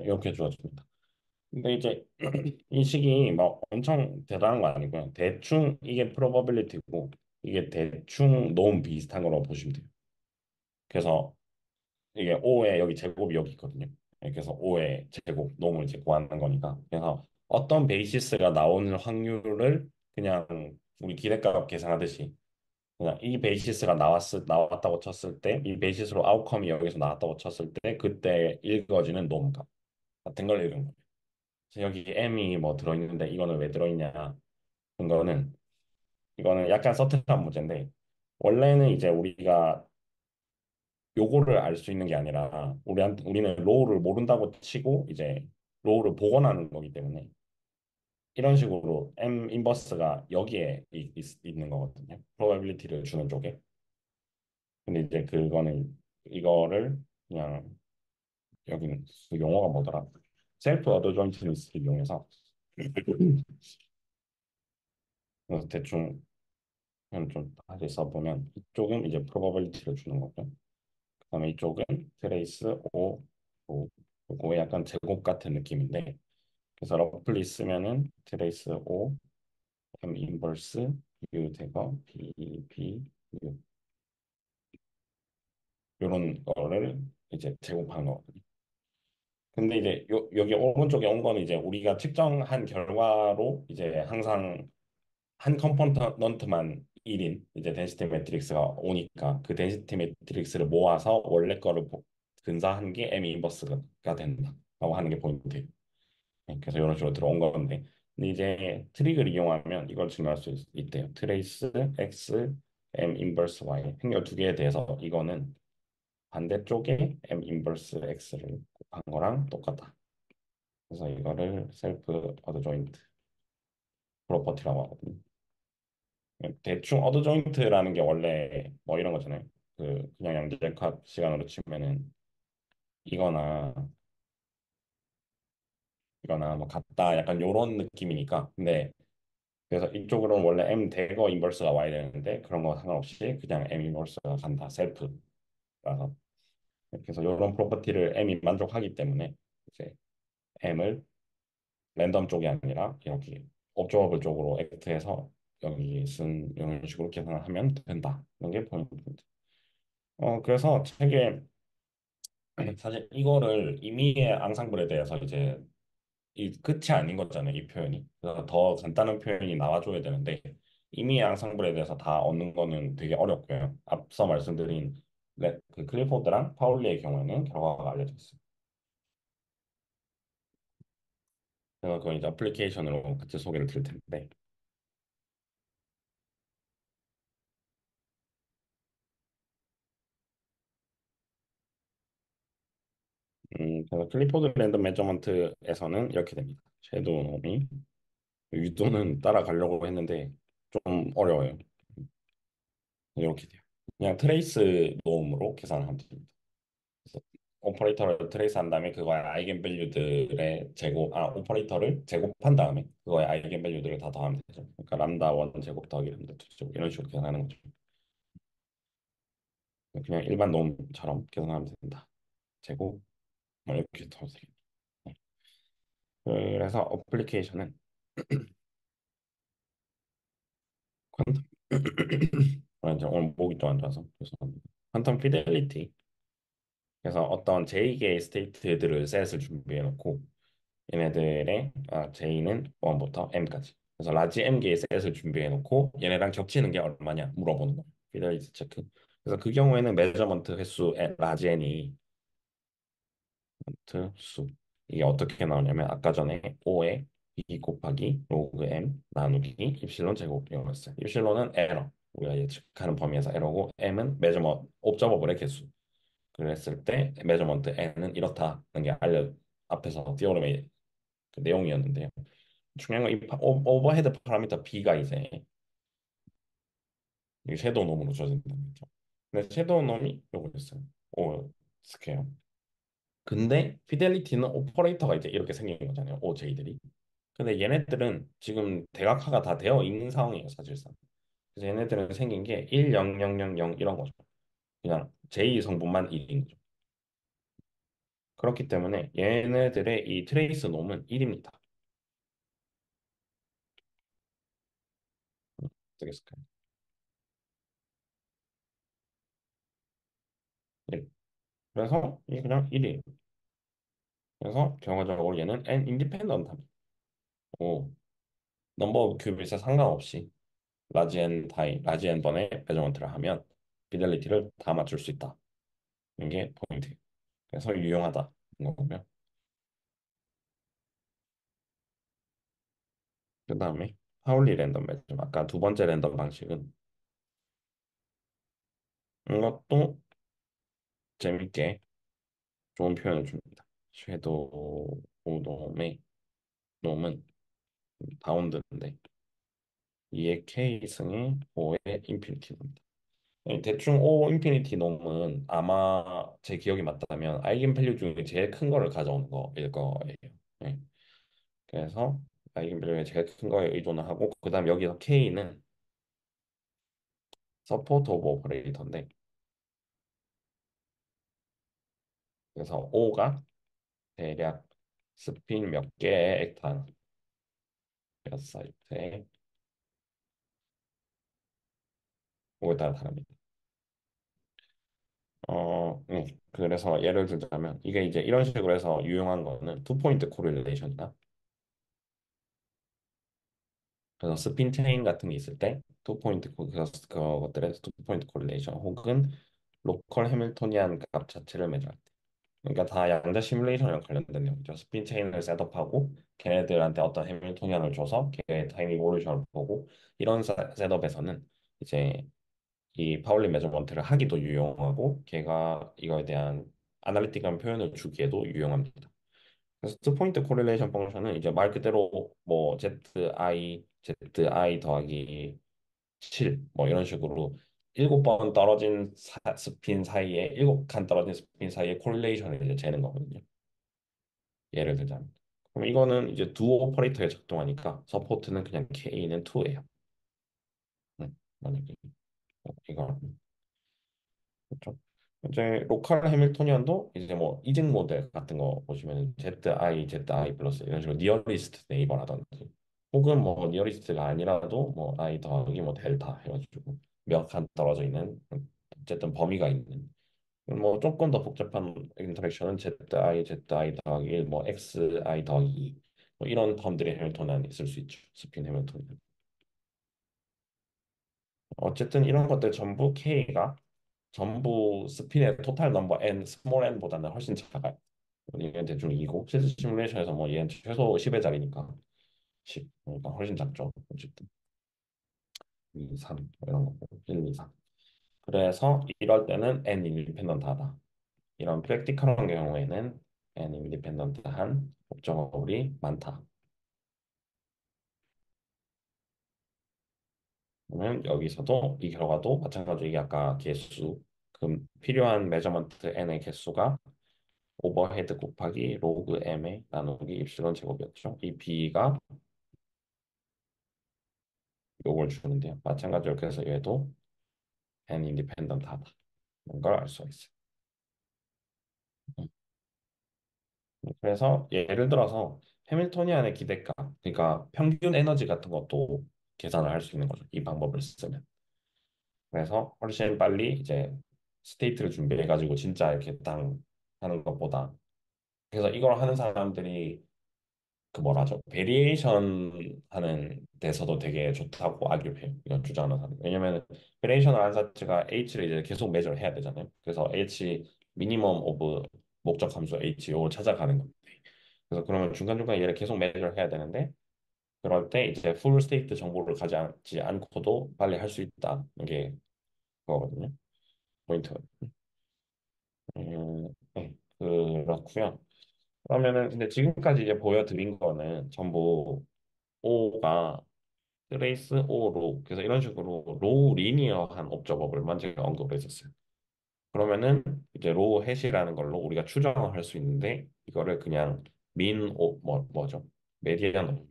이렇게 주어집니다. 근데 이제 이 식이 막 엄청 대단한 거 아니고요. 대충 이게 probability고 이게 대충 너무 비슷한 거라고 보시면 돼요. 그래서 이게 5의 여기 제곱이 여기 있거든요. 그래서 5의 제곱 놈을 이제 구하는 거니까. 그래서 어떤 베이시스가 나오는 확률을 그냥 우리 기대값 계산하듯이 그냥 이 베이시스가 나왔다고 쳤을 때 이 베이시스로 아웃컴이 여기서 나왔다고 쳤을 때 그때 읽어지는 놈값 같은 걸 읽은 거예요. 그래서 여기 m이 뭐 들어있는데 이거는 왜 들어있냐? 이거는 약간 서툴한 문제인데 원래는 이제 우리가 요거를 알 수 있는 게 아니라 우리는 로우를 모른다고 치고 이제 로우를 복원하는 거기 때문에 이런 식으로 M 인버스가 여기에 있는 거거든요. probability를 주는 쪽에. 근데 이제 그거는 이거를 그냥 여기는 그 용어가 뭐더라? 셀프 어도 조인트리스를 이용해서 그래서 대충 그냥 좀 다시 써보면 이쪽은 이제 probability를 주는 거고요. 그다음에 이쪽은 트레이스 O 그거의 약간 제곱 같은 느낌인데 그래서 러플리 쓰면은 트레이스 O M 인버스 U 제곱 B U 이런 거를 이제 제곱하는 거거든요. 근데 이제 여기 오른쪽에 온 거는 이제 우리가 측정한 결과로 이제 항상 한 컴포넌트만 1인 이제 덴시티 매트릭스가 오니까 그 덴시티 매트릭스를 모아서 원래 거를 근사한 게 M 인버스가 된다라고 하는 게 포인트예요. 네, 그래서 이런 식으로 들어온 건데 근데 이제 트릭을 이용하면 이걸 증명할 수 있대요. 트레이스 X M 인버스 Y 행렬 두 개에 대해서 이거는 반대쪽에 M 인버스 X를 곱한 거랑 똑같다. 그래서 이거를 셀프 어드 조인트 프로퍼티라고 하거든요. 대충 어드 조인트라는 게 원래 뭐 이런 거잖아요. 그냥 양자역학 시간으로 치면은 이거나 이거나 뭐 같다 약간 요런 느낌이니까. 근데 그래서 이쪽으로는 원래 M 대거 인버스가 와야 되는데 그런 거 상관없이 그냥 M 인버스가 간다. 셀프라서. 그래서 이런 프로퍼티를 M이 만족하기 때문에 이제 M을 랜덤 쪽이 아니라 이렇게 옵저버블 쪽으로 액트해서 여기 쓴 이런 식으로 계산을 하면 된다. 이런 게 포인트입니다. 그래서 책에 사실 이거를 임의의 앙상블에 대해서 이제 이 끝이 아닌 거잖아요. 이 표현이. 그래서 더 간단한 표현이 나와줘야 되는데 임의의 앙상블에 대해서 다 얻는 거는 되게 어렵고요. 앞서 말씀드린 그 클리포드랑 파울리의 경우에는 결과가 알려져 있어요. 그래서 그건 이제 애플리케이션으로 그때 소개를 드릴 텐데 그래서 클리포드 랜덤 매저먼트에서는 이렇게 됩니다. 섀도우 놈이 유도는 따라가려고 했는데 좀 어려워요. 이렇게 돼요. 그냥 트레이스 노음으로 계산을 하면 됩니다. 그래서 오퍼레이터를 트레이스 한 다음에 그거의 아이겐 밸류들의 오퍼레이터를 제곱한 다음에 그거의 아이겐 밸류들을 다 더하면 되죠. 그러니까 람다 원 제곱 더하기 람다 투 제곱 이런 식으로 계산하는 거죠. 그냥 일반 노음처럼 계산하면 된다. 제곱 뭐 이렇게 더하면 되겠다. 네. 그래서 어플리케이션은 퀀텀 이제 오늘 목이 좀 안 좋아서 죄송합니다. 퀀텀 피델리티 그래서 어떤 J개의 스테이트들을 셋을 준비해 놓고 얘네들의 J는 1부터 M까지 그래서 라지 M개의 셋을 준비해 놓고 얘네랑 겹치는 게 얼마냐 물어보는 거예요. 피델리티 체크. 그래서 그 경우에는 메저먼트 횟수 라지 N이 수 이게 어떻게 나오냐면 아까 전에 5에 B 곱하기 로그 M 나누기 입실론 제곱이었어요. 입실론은 에러 우리가 예측하는 범위에서 에러고 M은 메저먼트 옵저버블의 개수. 그랬을 때 메저먼트 N은 이렇다는 게 앞에서 디오럼의 그 내용이었는데요. 중요한 건 이 오버헤드 파라미터 B가 이제 이게 섀도우 놈으로 줘진다는 거죠. 근데 섀도우 놈이 요거 있어요. 오 스퀘어. 근데 피델리티는 오퍼레이터가 이제 이렇게 생긴 거잖아요. OJ들이. 근데 얘네들은 지금 대각화가 다 되어 있는 상황이에요, 사실상. 그래서 얘네들은 생긴 게 1, 0, 0, 0, 0 이런 거죠. 그냥 J 성분만 1인 거죠. 그렇기 때문에 얘네들의 이 트레이스 놈은 1입니다. 되겠을까요? 1. 그래서 이게 그냥 1이에요. 그래서 결과적으로 얘는 N 인디펜던트합니다. 오, 넘버 오브 큐빗에 상관없이 라지 앤 다이, 라지 앤 번의 메저먼트를 하면 피델리티를 다 맞출 수 있다. 이게 포인트예요. 그래서 유용하다. 이거고요. 그 다음에 파울리 랜덤 매점. 아까 두 번째 랜덤 방식은 이것도 재밌게 좋은 표현을 줍니다. 섀도우 놈의 놈은 바운드인데 2의 K 승의 5의 인피니티 놈입니다. 대충 O 인피니티 놈은 아마 제 기억이 맞다면 아이겐 밸류 중에 제일 큰 거를 가져오는 거일 거예요. 네. 그래서 아이겐 밸류에 제일 큰 거에 의존을 하고 그다음 여기서 K는 서포트 오브 오퍼레이터인데 그래서 O가 대략 스핀 몇 개의 액탄 몇 사이트에 오에 따라 다릅니다. 그래서 예를 들자면 이게 이제 이런 식으로 해서 유용한 거는 투 포인트 코릴레이션이나 그래서 스핀 체인 같은 게 있을 때 투 포인트 그것들의 투 포인트 코릴레이션 혹은 로컬 해밀토니안 값 자체를 매주할 때 그러니까 다 양자 시뮬레이션이랑 관련된 내용이죠. 스핀 체인을 셋업하고 걔네들한테 어떤 해밀토니안을 줘서 걔 타임 이볼루션을 보고 이런 셋업에서는 이제 이 파울린 메저먼트를 하기도 유용하고 걔가 이거에 대한 아날리틱한 표현을 주기에도 유용합니다. 그래서 투포인트 코릴레이션 펑션은 이제 말 그대로 뭐 ZI 더하기 7 뭐 이런 식으로 7번 떨어진 스핀 사이에 7칸 떨어진 스핀 사이에 코릴레이션을 이제 재는 거거든요. 예를 들자면. 그럼 이거는 이제 두 오퍼레이터에 작동하니까 서포트는 그냥 K는 2예요. 만약에 이거 그렇죠. 이제 로컬 해밀토니언도 이제 뭐 이직 모델 같은 거 보시면 ZI, ZI 플러스 이런 식으로 니어리스트 네이버라든지 혹은 뭐 니어리스트가 아니라도 뭐 I 더하기 뭐 델타 해가지고 몇 칸 떨어져 있는 어쨌든 범위가 있는 뭐 조금 더 복잡한 인터랙션은 ZI, ZI 더하기 1, 뭐 XI 더하기 2, 뭐 이런 텀들의 해밀토니언이 있을 수 있죠. 스핀 해밀토니언. 어쨌든 이런 것들 전부 K가 전부 스핀의 토탈 넘버 n 스몰 n보다는 훨씬 작아요. 이게 대충 2고 실제 시뮬레이션에서 뭐 얘는 최소 10의 자리니까 10 그러니까 훨씬 작죠. 어쨌든 2, 3 이런 거 1, 2, 3. 그래서 이럴 때는 n 인디펜던트하다. 이런 프랙티컬한 경우에는 n 인디펜던트한 옵저버블이 많다. 그러면 여기서도 이 결과도 마찬가지로 이게 아까 개수 그 필요한 메저먼트 n의 개수가 오버헤드 곱하기 로그 m에 나누기 입실론 제곱이었죠. 이 b가 요걸 주는데요. 마찬가지로 그래서 얘도 n 인디펜던트하다. 이런 걸 알 수가 있어요. 음. 그래서 예를 들어서 해밀토니안의 기대값, 그러니까 평균 에너지 같은 것도 계산을 할 수 있는 거죠. 이 방법을 쓰면. 그래서 훨씬 빨리 이제 스테이트를 준비해가지고 진짜 이렇게 땅 하는 것보다 그래서 이걸 하는 사람들이 그 뭐라죠? 베리에이션 하는 데서도 되게 좋다고 아기를 해요. 이건 주장하는 사람. 왜냐면 베리에이션을 하는 자체가 H를 이제 계속 매저를 해야 되잖아요. 그래서 H 미니멈 오브 목적 함수 H 요 찾아가는 건데. 그래서 그러면 중간중간 얘를 계속 매저를 해야 되는데 그럴 때 이제 풀 스테이트 정보를 가져지 않고도 빨리 할 수 있다. 이게 그거거든요. 포인트. 네, 그렇고요. 그러면은 근데 지금까지 이제 보여드린 거는 전부 O가 트레이스 오 로. 그래서 이런 식으로 로우 리니어한 옵저버블만 제가 언급을 했었어요. 그러면은 이제 로우 해시라는 걸로 우리가 추정을 할 수 있는데 이거를 그냥 뭐죠? 메디안 오브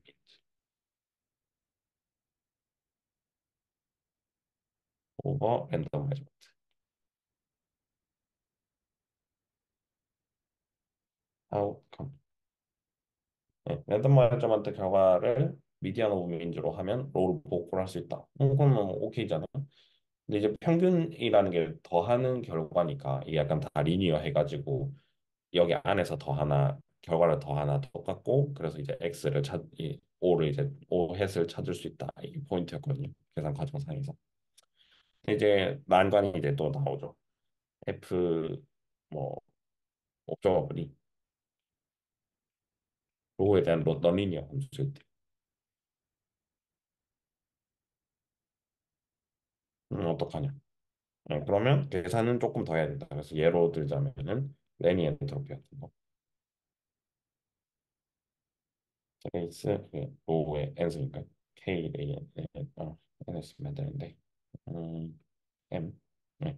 오버 랜덤 아웃컴. 네, 랜덤 마저먼트 결과를 미디안 오브 민주로 하면 로우를 복구를 할 수 있다. 그건 뭐 오케이잖아요. 근데 이제 평균이라는 게 더하는 결과니까 이게 약간 다 리니어 해가지고 여기 안에서 더 하나 결과를 더 하나 똑같고 그래서 이제 x를 이 o를 이제 o 햇을 찾을 수 있다. 이게 포인트였거든요. 계산 과정상에서. 근데 이제 난관이 이제 또 나오죠. f 뭐 옵저버블이 로우에 대한 너리니어 함수일 때 어떡하냐? 그러면 계산은 조금 더 해야 된다. 그래서 예로 들자면은 레니 엔트로피 같은 거. 트레이스 로우의 n스니까 k 레인 n 쓰면 되는데 m 네.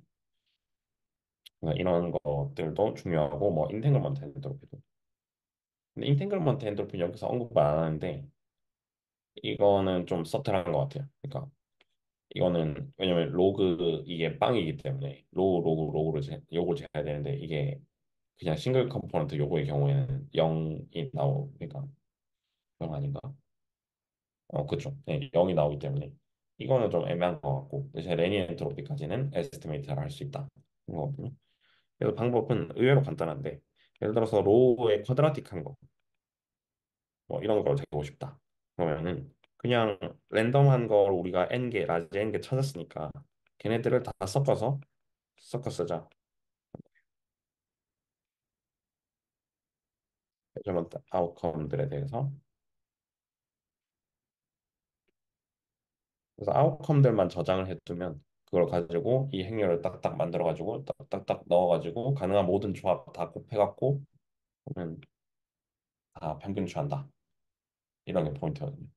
그래서 이런 것들도 중요하고 뭐 인탱글먼트 엔트로피도. 근데 인탱글먼트 엔트로피 여기서 언급 안 하는데 이거는 좀 서툴한 것 같아요. 그러니까 이거는 왜냐면 로그 이게 빵이기 때문에 로그를 요걸 재야 되는데 이게 그냥 싱글 컴포넌트 요거의 경우에는 0이 나오니까 0 아닌가? 그쵸. 네, 0이 나오기 때문에 이거는 좀 애매한 것 같고 대신 레니 엔트로피까지는 에스티메이트를 할 수 있다. 거거든요. 그래서 방법은 의외로 간단한데 예를 들어서 로우의 쿼드라틱한 거 뭐 이런 걸 재고 싶다. 그러면은 그냥 랜덤한 걸 우리가 n개, 라지 n개 찾았으니까 걔네들을 다 섞어 쓰자. 메저먼트 아웃컴들에 대해서. 그래서 아웃컴들만 저장을 해두면 그걸 가지고 이 행렬을 딱딱 만들어가지고 딱딱딱 넣어가지고 가능한 모든 조합 다 곱해갖고 그러면 다 평균 취한다. 이런 게 포인트거든요.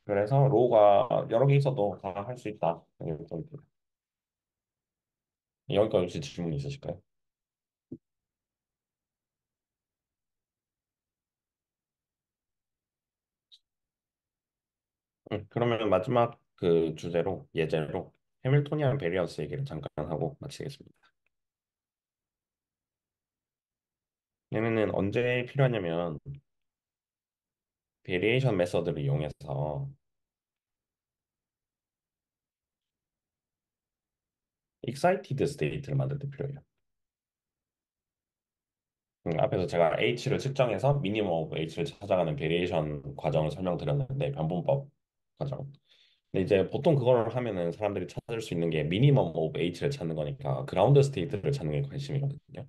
그래서 로우가 여러 개 있어도 다 할 수 있다. 이게 포인트. 여기까지 혹시 질문 있으실까요? 그러면 마지막 그 주제로 예제로 해밀토니안 베리언스 얘기를 잠깐 하고 마치겠습니다. 얘네는 언제 필요하냐면 베리에이션 메서드를 이용해서 익사이티드 스테이트를 만들 때 필요해요. 앞에서 제가 H를 측정해서 미니멈 오브 H를 찾아가는 베리에이션 과정을 설명드렸는데 변분법 과정. 근데 이제 보통 그걸 하면은 사람들이 찾을 수 있는 게 미니멈 오브 H를 찾는 거니까 그라운드 스테이트를 찾는 게 관심이거든요.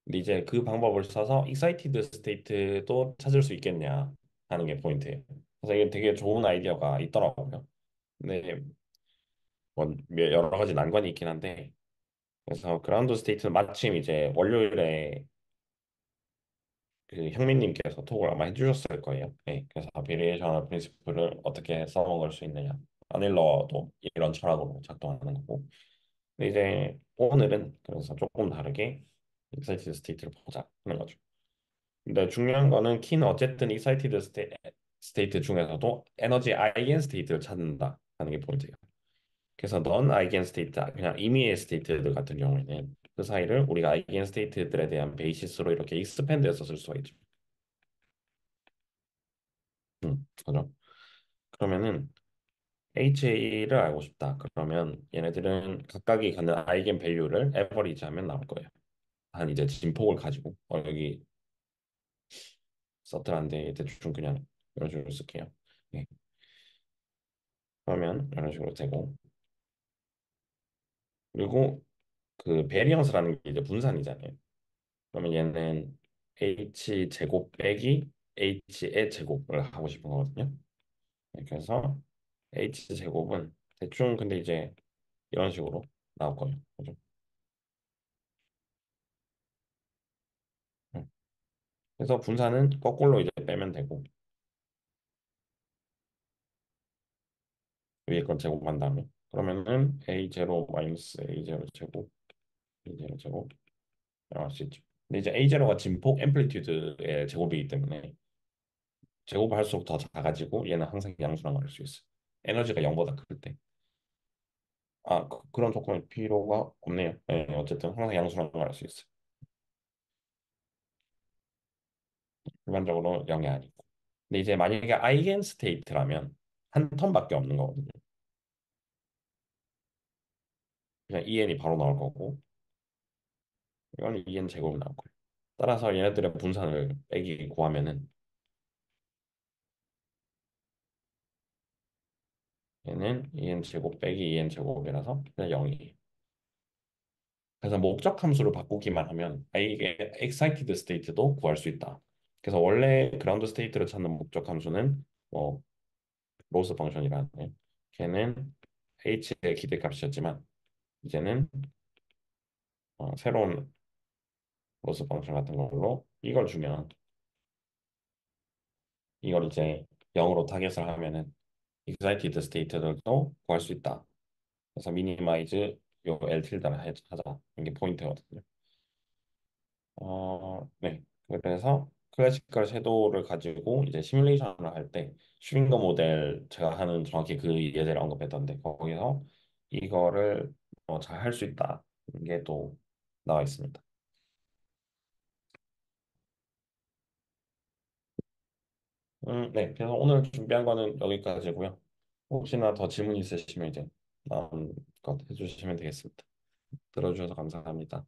근데 이제 그 방법을 써서 익사이티드 스테이트도 찾을 수 있겠냐 하는 게 포인트예요. 그래서 이게 되게 좋은 아이디어가 있더라고요. 근데 뭐 여러 가지 난관이 있긴 한데 그래서 그라운드 스테이트는 마침 이제 월요일에 그 형민님께서 톡을 아마 해주셨을 거예요. 네, 그래서 베리에이션 프린시플을 어떻게 써먹을 수 있느냐. 아닐러도 이런 철학으로 작동하는 거고. 근데 이제 오늘은 그래서 조금 다르게 익사이티드 스테이트를 보자 하는 거죠. 근데 중요한 거는 키는 어쨌든 익사이티드 스테이트 중에서도 에너지 아이겐 스테이트를 찾는다 하는 게 포인트예요. 그래서 넌 아이겐 스테이트 그냥 임의의 스테이트들 같은 경우에는 그 사이를 우리가 아이겐 스테이트들에 대한 베이시스로 이렇게 익스펜드해서 쓸 수가 있죠. 그죠? 그러면은 HA를 알고 싶다. 그러면 얘네들은 각각이 갖는 아이겐 밸류를 에버리지 하면 나올 거예요. 한 이제 진폭을 가지고 여기 서틀한데 대충 그냥 이런 식으로 쓸게요. 네. 그러면 이런 식으로 되고 그리고 그 베리언스라는 게 이제 분산이잖아요. 그러면 얘는 H 제곱 빼기 H의 제곱을 하고 싶은 거거든요. 네, 그래서 H 제곱은 대충 근데 이제 이런 식으로 나올 거예요. 그죠? 음. 그래서 분산은 거꾸로 이제 빼면 되고 위에 걸 제곱한다면 그러면은 A0 마이너스 A0 제곱 A0 제곱 이라고 할 수 있죠. 근데 이제 A0가 진폭 앰플리튜드의 제곱이기 때문에 제곱을 할수록 더 작아지고 얘는 항상 양수라고 할 수 있어요. 에너지가 0보다 클 때. 그런 조건이 필요가 없네요. 네, 어쨌든 항상 양수라고 할 수 있어요. 일반적으로 0이 아니고. 근데 이제 만약에 아이겐 스테이트라면 한 턴밖에 없는 거거든요. 그냥 EN이 바로 나올 거고 이건 EN 제곱이 나올 거예요. 따라서 얘네들의 분산을 빼기 구하면은 얘는 EN 제곱 빼기 EN 제곱이라서 그냥 0이에요. 그래서 목적 함수를 바꾸기만 하면 이게 excited state도 구할 수 있다. 그래서 원래 그라운드 스테이트를 찾는 목적 함수는 뭐 로스 펑션이라는 걔는 h의 기대값이었지만 이제는 새로운 로스 펑션 같은 걸로 이걸 주면 이걸 이제 0으로 타겟을 하면은 excited state들도 구할 수 있다. 그래서 미니마이즈 요 L 틸다를 하자. 이게 포인트거든요. 네. 그래서 클래시컬 섀도우를 가지고 이제 시뮬레이션을 할 때 슈링거 모델 제가 하는 정확히 그 예제를 언급했던데 거기서 이거를 잘 할 수 있다. 이게 또 나와 있습니다. 네. 그래서 오늘 준비한 거는 여기까지고요. 혹시나 더 질문 있으시면 이제 다음 것 해주시면 되겠습니다. 들어주셔서 감사합니다.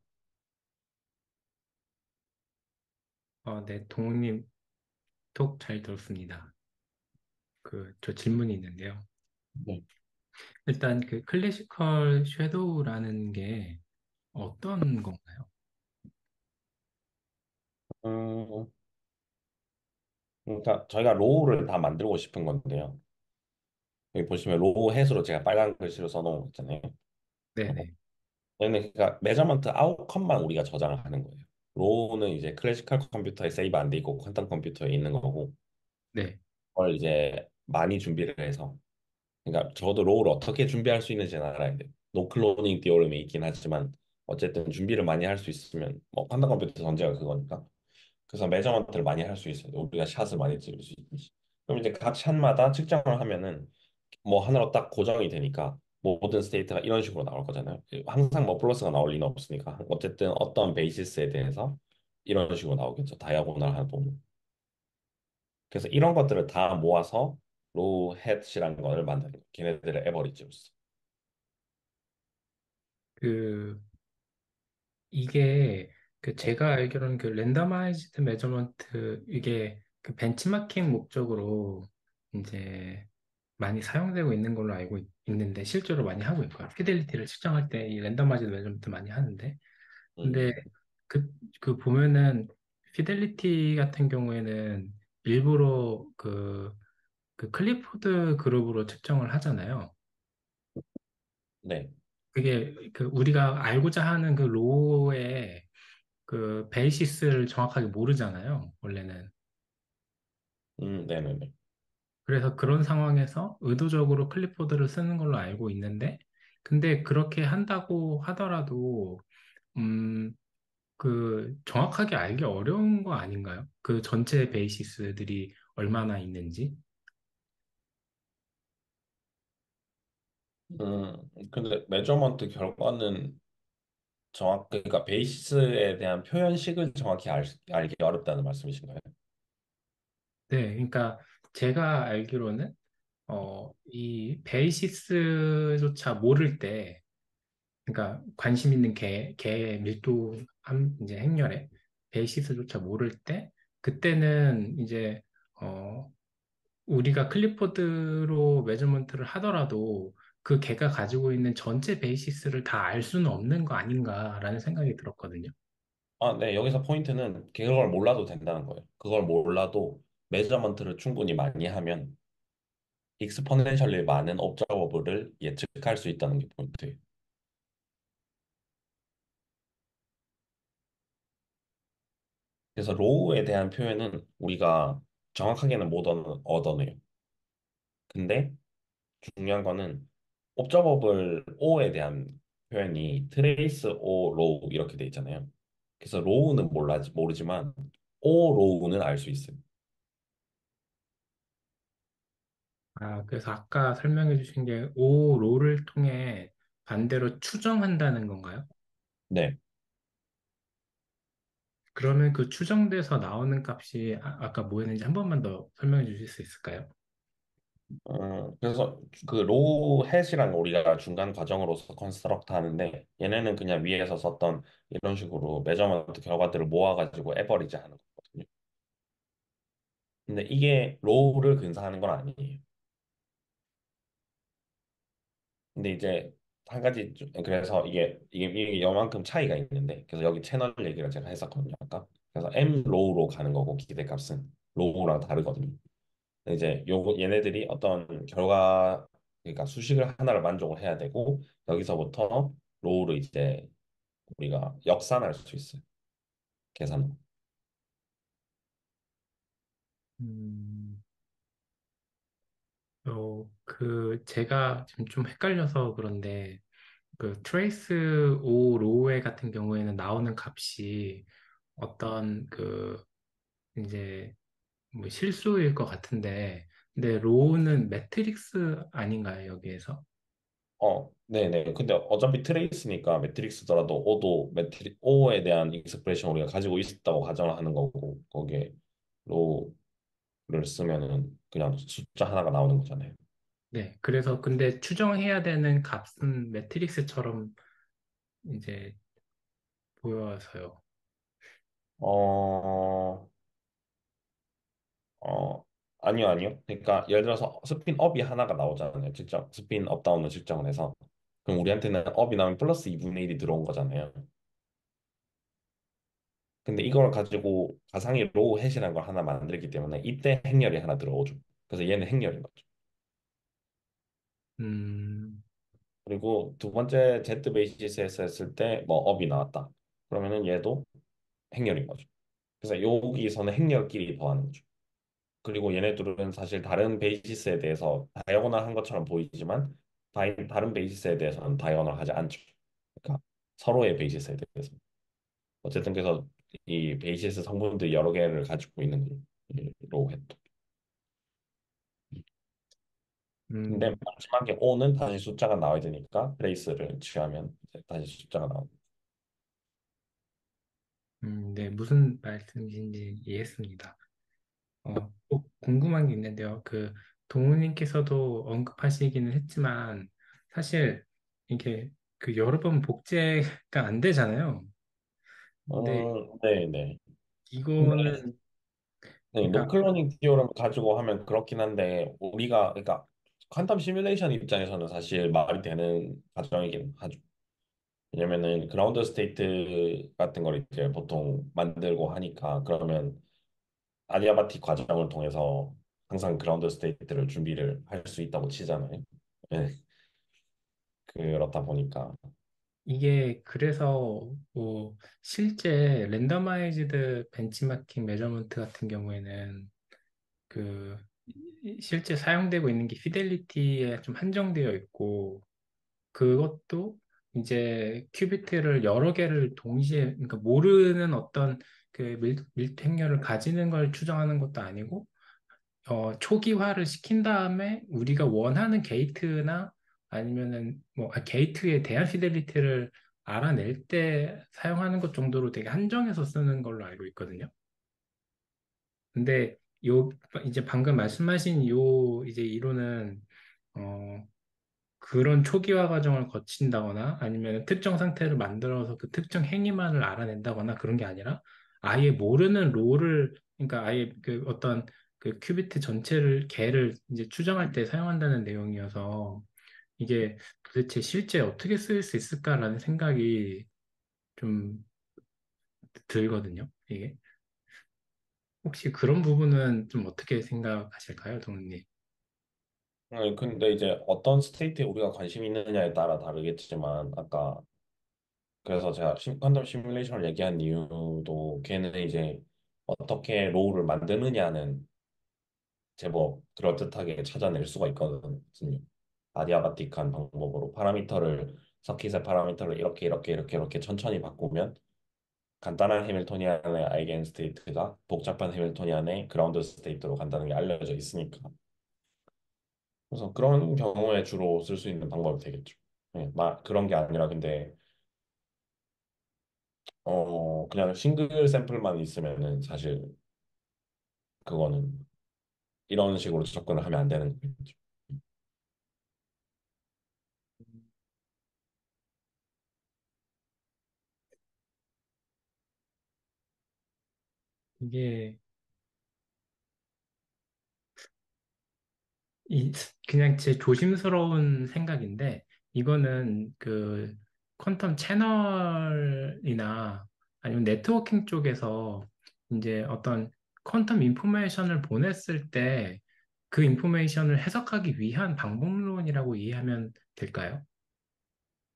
네, 동훈님 톡 잘 들었습니다. 저 질문이 있는데요. 네. 일단 그 클래시컬 섀도우라는 게 어떤 건가요? 음, 그러니까 저희가 로우를 다 만들고 싶은 건데요. 여기 보시면 로우 햇으로 제가 빨간 글씨로 써놓은 거 있잖아요. 네네. 얘는 그러니까 메저먼트 아웃컴만 우리가 저장을 하는 거예요. 로우는 이제 클래시컬 컴퓨터에 세이브 안 돼 있고 퀀텀 컴퓨터에 있는 거고 네. 그걸 이제 많이 준비를 해서 그러니까 저도 로우를 어떻게 준비할 수 있는지는 알아야 돼요. 노클로닝 디오름이 있긴 하지만 어쨌든 준비를 많이 할 수 있으면 뭐 퀀텀 컴퓨터 전제가 그거니까 그래서 매저먼트를 많이 할 수 있어요. 우리가 샷을 많이 찍을 수 있듯이. 그럼 이제 각 샷마다 측정을 하면은 뭐 하나로 딱 고정이 되니까 모든 스테이트가 이런 식으로 나올 거잖아요. 항상 뭐 플러스가 나올 리는 없으니까 어쨌든 어떤 베이시스에 대해서 이런 식으로 나오겠죠. 다이아고널 하나 보면. 그래서 이런 것들을 다 모아서 로우 햇이라는 걸 만드는 거예요. 걔네들의 에버리지로서. 그, 이게 네. 제가 알기로는 그 랜더마이즈드 메저먼트 이게 그 벤치마킹 목적으로 이제 많이 사용되고 있는 걸로 알고 있는데 실제로 많이 하고 있고요. 피델리티를 측정할 때 이 랜더마이즈드 메저먼트 많이 하는데 근데 음, 그, 그 보면은 피델리티 같은 경우에는 일부러 그 클리포드 그룹으로 측정을 하잖아요. 네. 그게 그 우리가 알고자 하는 그 로우의 그 베이시스를 정확하게 모르잖아요, 원래는. 네네네. 그래서 그런 상황에서 의도적으로 클립보드를 쓰는 걸로 알고 있는데, 근데 그렇게 한다고 하더라도, 음, 정확하게 알기 어려운 거 아닌가요? 그 전체 베이시스들이 얼마나 있는지. 근데 메저먼트 결과는 그러니까 베이시스에 대한 표현식을 정확히 알기 어렵다는 말씀이신가요? 네, 그러니까 제가 알기로는, 이 베이시스조차 모를 때, 그러니까 관심 있는 개의 밀도함 이제 행렬에 베이시스조차 모를 때 그때는 이제 어 우리가 클리포드로 매저먼트를 하더라도 그 개가 가지고 있는 전체 베이시스를 다 알 수는 없는 거 아닌가라는 생각이 들었거든요. 네. 여기서 포인트는 그걸 몰라도 된다는 거예요. 그걸 몰라도 메저먼트를 충분히 많이 하면 익스포넨셜리 많은 옵저버블을 예측할 수 있다는 게 포인트예요. 그래서 로우에 대한 표현은 우리가 정확하게는 못 얻어내요. 근데 중요한 거는 옵저버블 O에 대한 표현이 트레이스 O 로우 이렇게 돼 있잖아요. 그래서 로우는 모르지만 O 로우는 알 수 있어요. 아, 그래서 아까 설명해 주신 게 O 롤을 통해 반대로 추정한다는 건가요? 네. 그러면 그 추정돼서 나오는 값이 아까 뭐였는지 한 번만 더 설명해 주실 수 있을까요? 그래서 그 로우 햇이랑 우리가 중간 과정으로서 컨스트럭트 하는데 얘네는 그냥 위에서 썼던 이런 식으로 메저먼트 결과들을 모아가지고 에버리지 하는 거거든요. 근데 이게 로우를 근사하는 건 아니에요. 근데 이제 한 가지 그래서 이게 요만큼 차이가 있는데 그래서 여기 채널 얘기를 제가 했었거든요 아까. 그래서 M 로우로 가는 거고 기대값은 로우랑 다르거든요. 근데 이제 요 얘네들이 어떤 결과 그러니까 수식을 하나를 만족을 해야 되고 여기서부터 로우를 이제 우리가 역산할 수 있어요. 계산. 음, 제가 지금 좀 헷갈려서 그런데 그 트레이스 오 로우에 같은 경우에는 나오는 값이 어떤 이제 뭐 실수일 것 같은데, 근데 로우는 매트릭스 아닌가요, 여기에서? 네네. 근데 어차피 트레이스니까 매트릭스더라도 O에 대한 익스프레션 우리가 가지고 있다고 가정을 하는 거고 거기에 로우를 쓰면은 그냥 숫자 하나가 나오는 거잖아요. 네, 그래서 근데 추정해야 되는 값은 매트릭스처럼 이제 보여서요. 어, 어, 아니요, 아니요. 그러니까 예를 들어서 스핀업이 하나가 나오잖아요. 측정, 스핀업 다운을 측정을 해서. 그럼 우리한테는 업이 나오면 플러스 2분의 1이 들어온 거잖아요. 근데 이걸 가지고 가상의 로우 햇이라는 걸 하나 만들기 때문에 이때 행렬이 하나 들어오죠. 그래서 얘는 행렬인 거죠. 음, 그리고 두 번째 Z 베이시스에서 했을 때 뭐 업이 나왔다. 그러면은 얘도 행렬인 거죠. 그래서 여기서는 행렬끼리 더하는 거죠. 그리고 얘네들은 사실 다른 베이시스에 대해서 다이아고널 한 것처럼 보이지만 다른 베이시스에 대해서는 다이아고널 하지 않죠. 그러니까 서로의 베이시스에 대해서. 어쨌든 그래서 이 베이시스 성분들 여러 개를 가지고 있는 거죠. 이 로우햇도. 근데 음, 마지막에 O는 다시 숫자가 나와야 되니까 브레이스를 취하면 이제 다시 숫자가 나옵니다. 네, 무슨 말씀이신지 이해했습니다. 또 궁금한 게 있는데요. 동우님께서도 언급하시기는 했지만, 사실 이게 여러 번 복제가 안 되잖아요. 근데 네네. 근데 이거는, 네, 그러니까 노클러닝 티오럼 가지고 하면 그렇긴 한데 우리가 그러니까 퀀텀 시뮬레이션 입장에서는 사실 말이 되는 과정이긴 하죠. 왜냐면은 그라운드 스테이트 같은 걸 이제 보통 만들고 하니까 그러면 아디아바틱 과정을 통해서 항상 그라운드 스테이트를 준비를 할 수 있다고 치잖아요. 네, 그렇다 보니까 이게 그래서 뭐 실제 랜더마이즈드 벤치마킹 메저먼트 같은 경우에는 그 실제 사용되고 있는 게 피델리티에 좀 한정되어 있고 그것도 이제 큐비트를 여러 개를 동시에 그러니까 모르는 어떤 밀도행렬을 가지는 걸 추정하는 것도 아니고 초기화를 시킨 다음에 우리가 원하는 게이트나 아니면은 게이트에 대한 피델리티를 알아낼 때 사용하는 것 정도로 되게 한정해서 쓰는 걸로 알고 있거든요. 근데 이제 방금 말씀하신 이제 이론은 어, 그런 초기화 과정을 거친다거나 아니면 특정 상태를 만들어서 그 특정 행위만을 알아낸다거나 그런 게 아니라 아예 모르는 롤을 그러니까 아예 어떤 큐비트 전체를 개를 이제 추정할 때 사용한다는 내용이어서 이게 도대체 실제 어떻게 쓰일 수 있을까라는 생각이 좀 들거든요. 이게 혹시 그런 부분은 좀 어떻게 생각하실까요, 동훈님? 근데 이제 어떤 스테이트에 우리가 관심이 있느냐에 따라 다르겠지만 아까 그래서 제가 퀀텀 시뮬레이션을 얘기한 이유도 걔는 이제 어떻게 로우를 만드느냐는 제법 그럴듯하게 찾아낼 수가 있거든요. 아디아바틱한 방법으로 파라미터를 서킷의 파라미터를 이렇게 천천히 바꾸면 간단한 해밀토니안의 아이겐 스테이트가 복잡한 해밀토니안의 그라운드 스테이트로 간다는 게 알려져 있으니까 그래서 그런 경우에 주로 쓸 수 있는 방법이 되겠죠. 네, 그런 게 아니라 근데 그냥 싱글 샘플만 있으면은 사실 그거는 이런 식으로 접근을 하면 안 되는 거겠죠. 이게 이 그냥 제 조심스러운 생각인데 이거는 그 퀀텀 채널이나 아니면 네트워킹 쪽에서 이제 어떤 퀀텀 인포메이션을 보냈을 때 그 인포메이션을 해석하기 위한 방법론이라고 이해하면 될까요?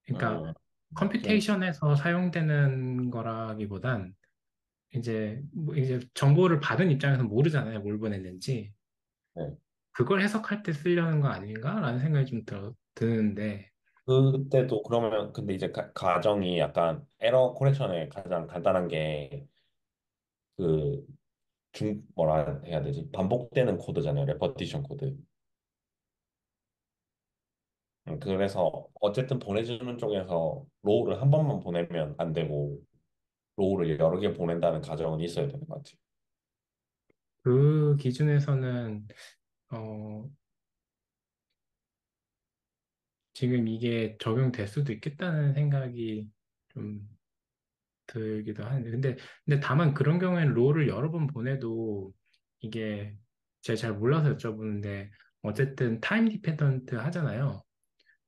그러니까 그, 컴퓨테이션에서 사용되는 거라기보단 이제 정보를 받은 입장에서 모르잖아요, 뭘 보냈는지. 네. 그걸 해석할 때 쓰려는 거 아닌가라는 생각이 좀 드는데, 그때도 그러면 근데 이제 가정이 약간 에러 코렉션에 가장 간단한 게 그 뭐라 해야 되지? 반복되는 코드잖아요. 레퍼티션 코드. 그래서 어쨌든 보내주는 쪽에서 로우를 한 번만 보내면 안 되고 로우를 여러 개 보낸다는 가정은 있어야 되는 것 같아요. 그 기준에서는, 어, 지금 이게 적용될 수도 있겠다는 생각이 좀 들기도 하는데, 근데 다만 그런 경우에는 롤을 여러 번 보내도 이게 제가 잘 몰라서 여쭤보는데, 어쨌든 타임 디펜던트 하잖아요.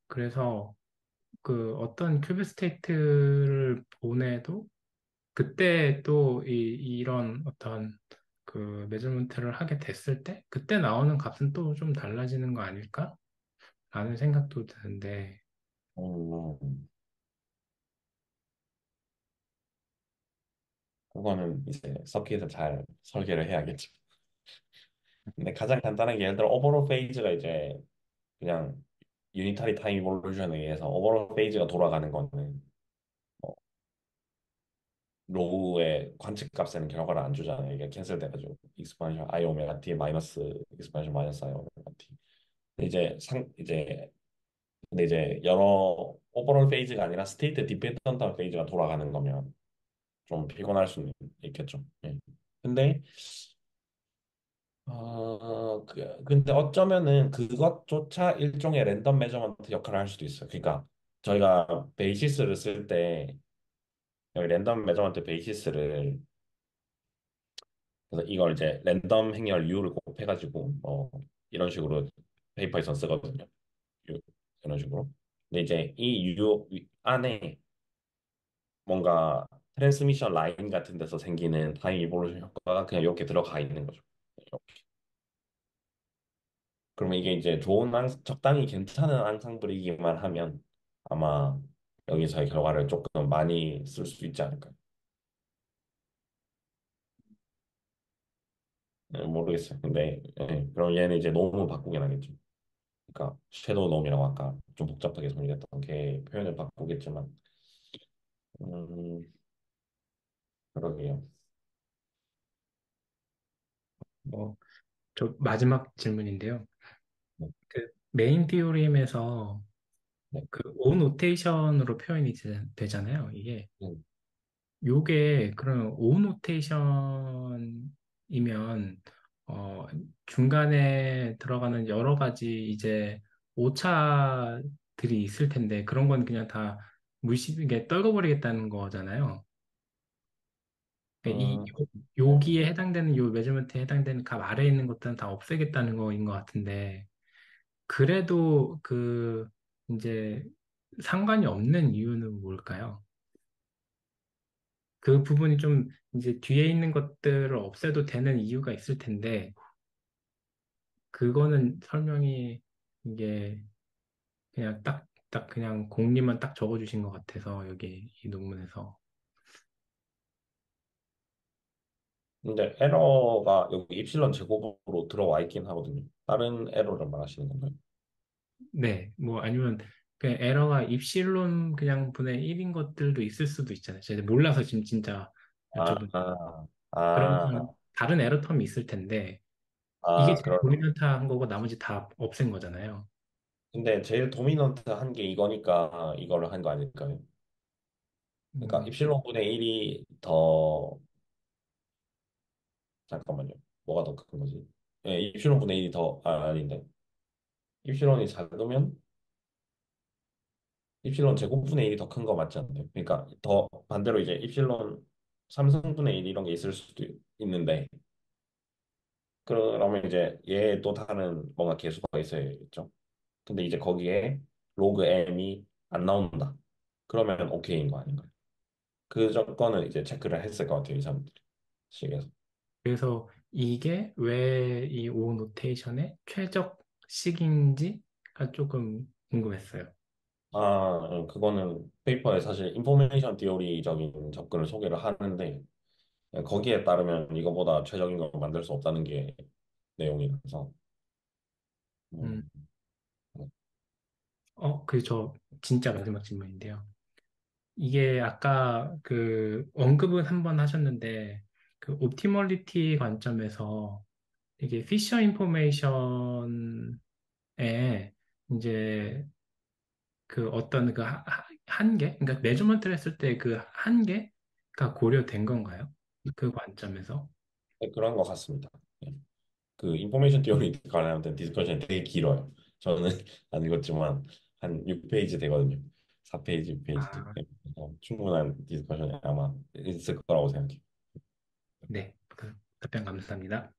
그래서 그 어떤 큐브 스테이트를 보내도 그때 또 이런 어떤 그 매저먼트를 하게 됐을 때 그때 나오는 값은 또 좀 달라지는 거 아닐까? 라는 생각도 드는데 음, 그거는 이제 서킷을 잘 설계를 해야겠죠. 근데 가장 간단한 게 예를 들어 오버롤 페이지가 이제 그냥 유니타리 타임 이볼루션에 의해서 오버롤 페이지가 돌아가는 거는 로우의 관측 값에는 결과를 안 주잖아요. 이게 캔슬 돼가지고 익스포넨셜 I 오메가 t 마이너스 익스포넨셜 마이너스 I 오메가 t. 근데 이제 여러 오버롤 페이지가 아니라 스테이트 디펜던트 페이지가 돌아가는 거면 좀 피곤할 수는 있겠죠. 예. 근데 근데 어쩌면은 그것조차 일종의 랜덤 매저먼트 역할을 할 수도 있어요. 그러니까 저희가 베이시스를 쓸 때 여기 랜덤 매저먼트 베이시스를 그래서 이걸 이제 랜덤 행렬 U를 곱해가지고 이런 식으로 페이퍼에서 쓰거든요. U, 이런 식으로. 근데 이제 이 U 안에 뭔가 트랜스미션 라인 같은 데서 생기는 타임 이볼루션 효과가 그냥 이렇게 들어가 있는 거죠. 이렇게. 그러면 이게 이제 적당히 괜찮은 앙상블이기만 하면 아마 여기서의 결과를 조금 많이 쓸 수 있지 않을까요? 네, 모르겠어요. 근데 그럼 얘는 이제 너무 바꾸긴 하겠죠. 그러니까 섀도우 놈이라고 아까 좀 복잡하게 정리했던 게 표현을 바꾸겠지만 음, 그러게요. 뭐 저 마지막 질문인데요. 네, 그 메인 디오리엠에서 네, 그 오 노테이션으로 표현이 되잖아요. 이게 네. 요게 그럼 오 노테이션이면 중간에 들어가는 여러 가지 이제 오차들이 있을 텐데 그런 건 그냥 다 이게 떨궈버리겠다는 거잖아요. 그러니까 음, 네. 여기에 해당되는 요 매저먼트에 해당되는 값 아래에 있는 것들은 다 없애겠다는 거인 것 같은데 그래도 그 이제 상관이 없는 이유는 뭘까요? 그 부분이 좀 이제 뒤에 있는 것들을 없애도 되는 이유가 있을 텐데, 그거는 설명이 이게 그냥 딱 그냥 공리만 딱 적어주신 것 같아서, 여기 이 논문에서. 근데 에러가 여기 입실론 제곱으로 들어와 있긴 하거든요. 다른 에러를 말하시는 건가요? 네, 뭐 아니면 그냥 에러가 입실론 그냥 분의 1인 것들도 있을 수도 있잖아요. 제가 몰라서 지금 진짜 아, 여쭤본 아, 그런 아, 다른 에러 텀이 있을 텐데 이게 아, 제일 그럴. 도미넌트한 거고 나머지 다 없앤 거잖아요. 근데 제일 도미넌트 한 게 이거니까 이거를 한 거 아닐까요? 그러니까 음, 입실론분의 1이 더 잠깐만요. 뭐가 더 큰 거지? 예, 입실론분의 1이 더 아닌데 입실론이 작으면 입실론 제곱분의 1이 더 큰 거 맞지 않나요? 그러니까 더 반대로 이제 입실론 3승분의 1 이런 게 있을 수도 있는데 그러면 이제 얘 또 다른 뭔가 계수가 있어야겠죠. 근데 이제 거기에 로그 m이 안 나온다. 그러면 오케이인 거 아닌가요? 그 조건은 이제 체크를 했을 것 같아요, 이 사람들이. 식에서. 그래서 이게 왜 이 오 노테이션의 최적식인지가 조금 궁금했어요. 그거는 페이퍼에 사실 인포메이션 디오리적인 접근을 소개를 하는데 거기에 따르면 이거보다 최적인 걸 만들 수 없다는 게 내용이라서 음, 음, 그 저 진짜 마지막 질문인데요. 이게 아까 그 언급은 한번 하셨는데 그 옵티멀리티 관점에서 이게 피셔 인포메이션에 이제 그 어떤 그 한계, 그러니까 메저먼트를 했을 때 그 한계가 고려된 건가요? 그 관점에서? 네, 그런 것 같습니다. 네. 그 인포메이션 디오리 관련된 디스커션이 되게 길어요. 저는 안 읽었지만 한 6페이지 되거든요. 4페이지, 6페이지. 아, 충분한 디스커션이 아마 있을 거라고 생각해요. 네. 그 답변 감사합니다.